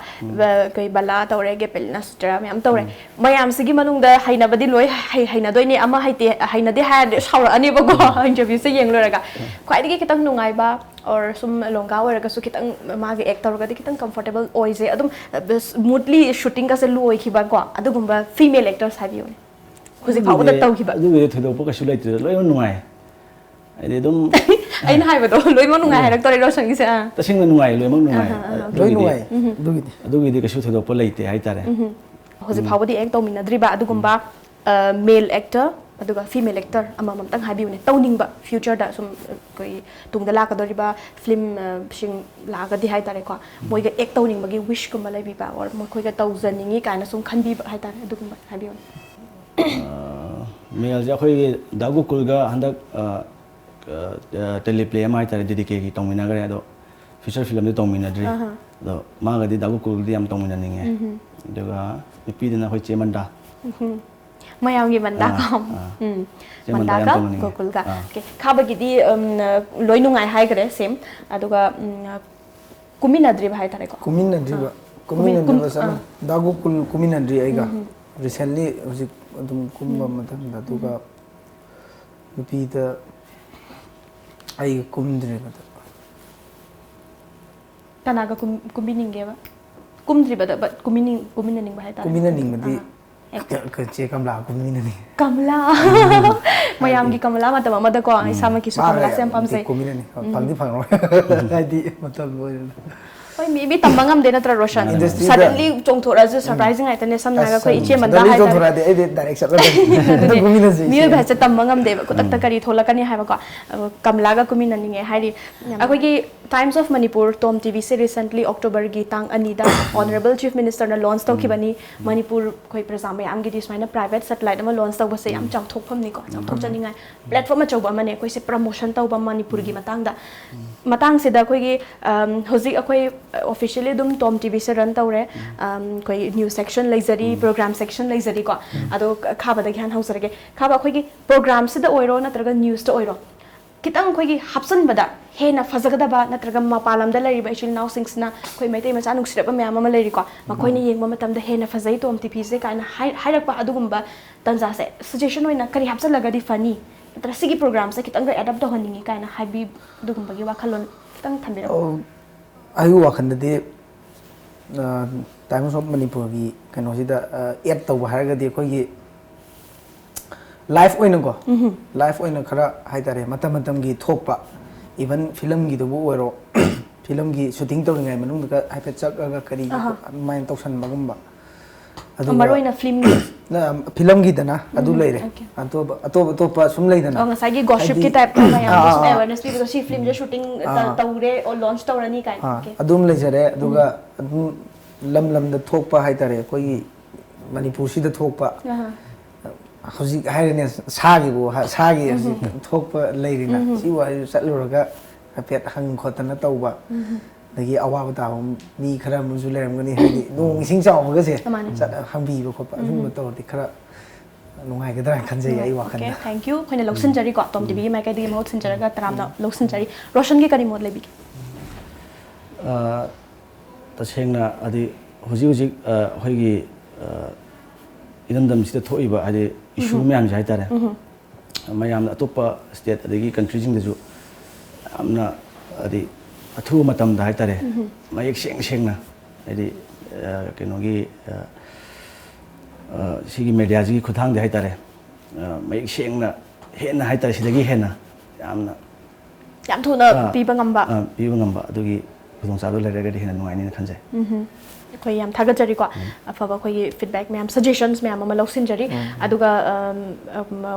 A: kai bala tawre ge pelna sutra mayam tawre mayam sigi manung da haina badi loi haina doi ne ama haite haina de ha shawra ani ba go interview se yeng loraga khwai digi kitang nungai ba or sum longa waraga su kitang ma ge actor ga kitang comfortable oise adum smoothly shooting ka se loi khiba ko adugumba female actors have you huzi phaw da taw khiba
C: adu ge thodo po ka su lai tu loi nungai ai dum
A: ai na haiba do loi mo nungai harak tore Roshan gi se
C: tasing na nungai loi mo nungai
B: loi nungai
C: adu gi ka su thodo po leite hai tare
A: huzi phaw di act tominadri ba adugumba male actor aduga female actor ama mamtang habiu ne tawning ba future da sum koi tungda la ka dori ba film sing la ga di hai tare ko moi ga act tawning ba gi wish ko malai bi ba or moi khoi ga tawzaningi kana sum khanbi ba hai tare adugumba habiu
C: male ja khoi dagu kulga handak teleplay ama tare dedicate ki tongmina gare ado feature film de tongmina dri do ma ga di dagu kul di am tongmina ninge daga ipi dina hoi chemanda
A: mayam gi manda kom manda ka gokul ka okay khaba gi di loi nungai hai gare same aduga kuminadri bhai tare ko
B: kuminadri ba sa dagu kul kuminadri aiga recently hojik adum kumba matam da duga nupi da ai kumdri ba
A: kanaga kumbininge ba kumdri ba but kuminaning ba hai tare
B: kuminaning di che kamla kuminani
A: kamla mayam gi kamla mata mama da ko ai sama ki su kamla sem pam sai
B: kuminani pamdi phangro ai di matam boy
A: oi maybe tambangam de natra Roshan suddenly chongthora ju surprising ai tane sam naga koi iche manda hai
B: chongthora de ai direct sat la kuminani
A: mi ba cha tambangam de ko tak takari tholakani hai ba ko kamla ga kuminani nge hai ri akoi gi Times of Manipur Tom TV se recently October gi tang ani da Honorable Chief Minister na launch tau khibani Manipur khoi prasam am gi dis maina private satellite ma launch tau ba se am chang thok pham ni ko chang thok chani ngai platform ma chawba mane koi se promotion tau ba Manipur gi matang se da khoi gi hoji akoi officially dum Tom TV se run tau re koi news section laizari program section laizari ko ado khaba da gyan hausarage khaba khoi gi program se da oiro na traga news to oiro kitang khoi gi hapsan bada hena fazagada ba natraga mapalam da lari ba ichil now singsna khoi maitai macha nuksira ba myam ma lari ko makoi ni yengba matam da hena fazai Tom TV se kaina hairak ba adugumba tanza se suggestion oina kari hapsa laga di funny tra sigi program se kitang ga adapt to honingi kaina habi dugumba gi wakhalon kitang thambira
B: ayu wakhan de Times of Manipur gi kano sida add to haraga di khoi gi life oina ko life oina khara haitare matam gi thokpa even film gi do oiro film की शूटिंग तौरींगाई मनुंग हाइफेट चक्का करी माइन तौसनबगुंबा
A: मरोइना फिल्म
B: फिल्म की दना अदु लेरे अतोप सुम लेदना
A: ngसाई गॉसिप की टाइप का मैम सम अवेयरनेस पीबो सी फिल्म जे शूटिंग तौरे और लॉन्च तौरनी काई
B: अदुम लेजरे अदुगा अदुम लम लम द थोकपा हाइतारे कोई मणिपुर सिद थोकपा हजिक हाइरने सागी थोकपा लेरिना सी वाई चलुरगा हाइफेट हंग खोतना तौबा दगी अवाब ताब मी खरा मुजु लेरमगनी हाइदि नोंग इसिंग चावगसे हंबीबो खोपा अदुम तौरदि खरा नुंगाइगदरा खनजै आई वाखन
A: ओके थैंक यू खोने लौसन जरी को तोम टीवी माइक दी मोड सिंजरगा तरामना लौसन जरी रोशन की करी मोड लेबी
C: तसेंगना अदि हुजी हुजी होइगी इनमदम सिदा थोइबा हादि इशू मैम जाय तारे मयाम अतोपा state अदगी country Jing दजु amna adi athu matam da haitare mayek seng na adi kenogi sigi media ji khuthang de haitare mayek seng na hena haitare sidagi hena
A: yam thuna piba ngamba
C: adugi khudong sa do lere ga hena nuai ni khanjai
A: कोई याम थागत जरी को अफबा कोई फीडबैक मैम सजेशंस मैम अमा लौसिन जरी अदुगा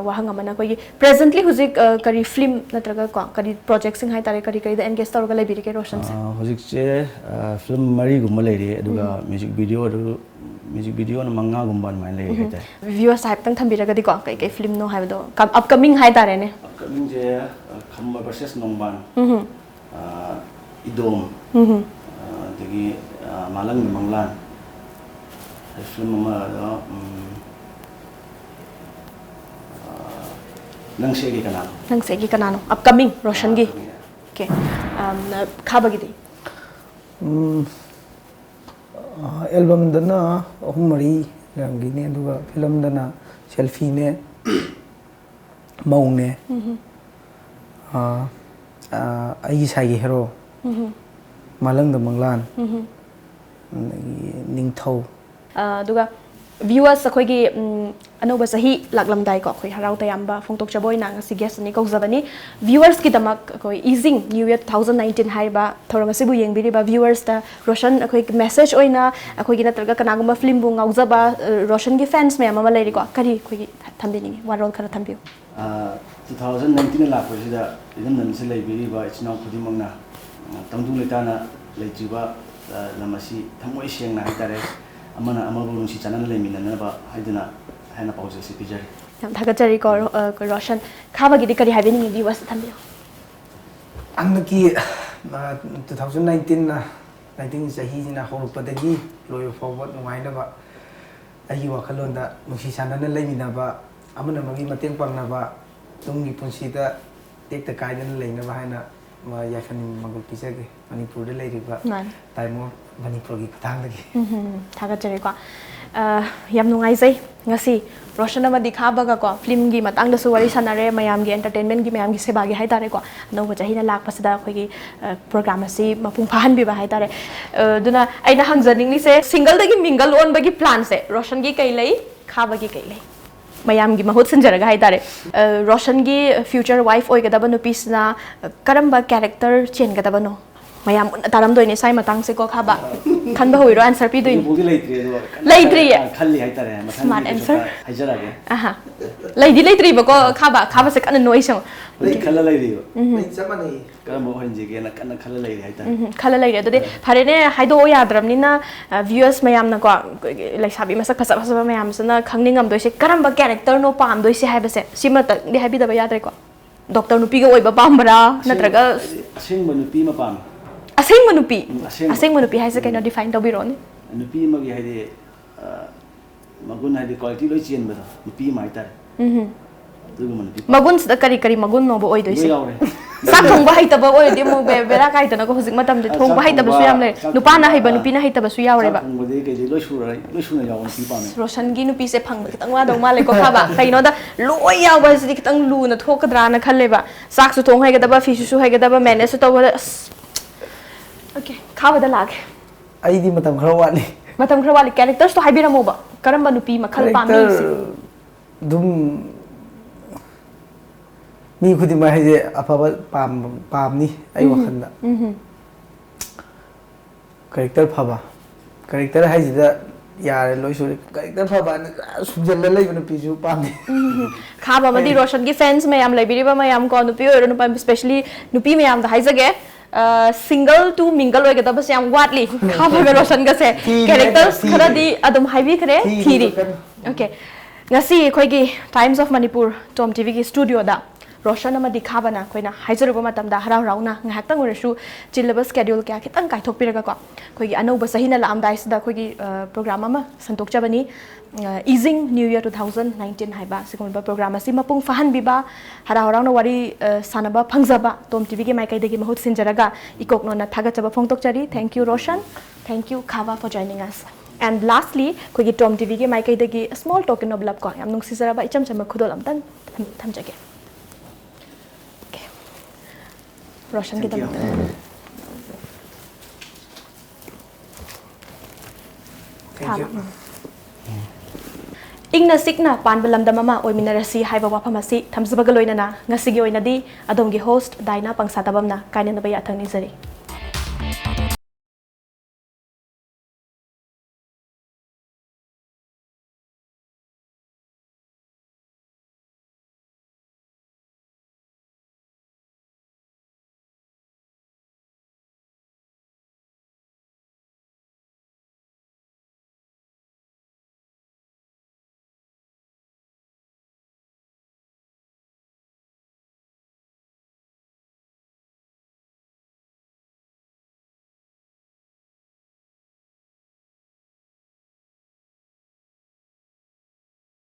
A: वहांग अमना कोई प्रेजेंटली हुजिक करी फिल्म नत्रगा को करी प्रोजेक्ट सिंग हाय तारे करी द एंगेज तौरगा लेबिरि के रोशन से
C: हुजिक से फिल्म मरी गुम लेरि अदुगा म्यूजिक वीडियो न मंगा गुम बन माइन लेरि हाय
A: व्यूअर्स हाइप तंग थंबिरगा दि को कई फिल्म नो हाय दो अपकमिंग हाय तारे ने
C: अपकमिंग जे खम्बा versus नोंबान इदोम दगी malang ni manglan film ma da nang segi kana no upcoming roshan gi okay khaba gi di
B: album dana humari rangi ne duga film dana selfie ne maung ne ai sai gi hero malang da manglan निंथौ
A: दुगा व्यूअर्स अखोगी अनोब सही लागलमदाई को अखोई हराउ तयाम्बा फोंतोक चबोय ना ngasi guest ni कौजबनी व्यूअर्स की दमक अखोई इजिंग न्यू ईयर 2019 हाइबा थोरंग सिबु येंगबिरिबा व्यूअर्स ता रोशन अखोई मैसेज ओइना अखोई नत्रगा कनागुमा फिल्म बु ngauजबा रोशन की फैंस में अमा लेरी को करी अखोई थंबिनी वारोल खरा थंबियो
C: 2019 लापसिदा इदम ननसे लेबिरिबा इचनाउ खुदिमंगना तंगदु लेताना लेजिबा lamasi thamoi sengna haitare amana amabu nungsi chanana leminana ba haiduna haina pause si pijari
A: yam thagachari ko roshan khaba gi kari habini ni viewers thambiyo
B: anki 2019 na 19 sahi jina horupadagi loyo forward nuaina ba ayi wakhalonda nungsi chanana lemina ba amana magi mateng pangna ba tungi punsida tekta kaidana leina ba haina ma yakan magul pisage manipur de leiriba taimo manipur gi khutang dagi
A: thagachari ko yam nungai jai ngasi roshan ma dikhaba ga ko film gi matang da su wari sanare mayam gi entertainment gi mayam gi seba gi hai tare ko no ba jahina lak pasida khoi gi program asi mapung phahan bi ba hai tare duna aina hangjaning ni se single dagi mingle on ba gi plan se roshan gi kai lei khaba gi kai lei mayam gi mahut sanjaraga hai tare roshan gi future wife oi gadaba no pisna karamba character chen gadaba no mayam taram doine sai matang se ko khaba khan ba hoiro answer pi doine leitri
C: khalli hai tare
A: smart answer
C: hajarage
A: aha leitri ba ko khaba se kan noi song
C: khalla leiri
B: nei chamani
C: karam hoinji ge na kan khalla leiri hai tare
A: khala leiri adode phare ne haido yadram ni na viewers mayam na ko like sabi masak phasa phasa mayam sana khangningam doi se karamba character no pam doi se haiba se sima ta di habi da ba yadre ko doctor nupi ga oiba pambara natraga
C: asing nupi ma pam
A: asing manupi hai se kaino define to biro ni
C: nupi ma gi haide magun haide quality loi chen ba nupi mai tar
A: magun da kari magun no bo oi doi se sak thong ba hai ta ba oi de mo bera kai ta na ko hujik matam de thong ba hai ta ba su yam le nupa na hai ba nupi na hai ta ba su yaw re ba
C: thong ba de kai loi su na yaw nupi pa me
A: roshan gi nupi se phang kitang wa dau ma le ko kha ba kai no da loi yaw ba se kitang lu na thokadra na khalle ba sak su thong hai ga da ba fi su hai ga da ba manage su to ba okay khaba da lag
B: ai di matam khara wali
A: characters to haibira mo ba karamba nupi makhal pami se
B: dum mi khudi ma haije afaba pam ni ai wakhanda character ꯐꯕ ꯀꯔꯦꯛꯇꯔ ꯍꯥꯏꯁꯤꯗ ꯌꯥꯔꯦ ꯂꯣꯏ ꯁꯨꯔꯦ ꯀꯔꯦꯛꯇꯔ ꯐꯕ ꯁꯨꯝꯖꯜꯂ ꯂꯩꯕ ꯅꯨꯄꯤꯁꯨ ꯄꯥꯝꯗꯦ
A: Khaba amadi Roshan ki fans mayam laibiriba mayam ko nupi oiro nupa especially nupi mayam da haizage single to mingle oigadaba se yam watli Khaba ga Roshan ga se characters khara di adum haibi khare thiri okay ngasi khoi gi Times of Manipur Tom TV ki studio da Roshan amadi Khaba na koina haijaruba matam da harau rauna nghaktang oresu chillaba schedule kya kitang kai thok piraga ko khoi gi anoba sahina la amdai sida khoi gi program ama santok chabani easing New Year 2019 haiba sigonba program asi mapung fahan biba harau rauna wari sanaba phangjaba Tom TV ki mai kai degi mahut sinjaraga ikok no na thaga chaba phongtok chari thank you Roshan thank you Khaba for joining us and lastly khoi gi Tom TV ki mai kai degi a small token of love ko yam nung sisaraba icham chama khudol amtan thamjage Roshan ki tamam
B: thank you
A: Ingna sikna panbalam damama oiminarasi haiba wapamasi thamsabaga loinana ngasigi oinadi adomgi host Daina Pangsatabam na kainana baya athang nizari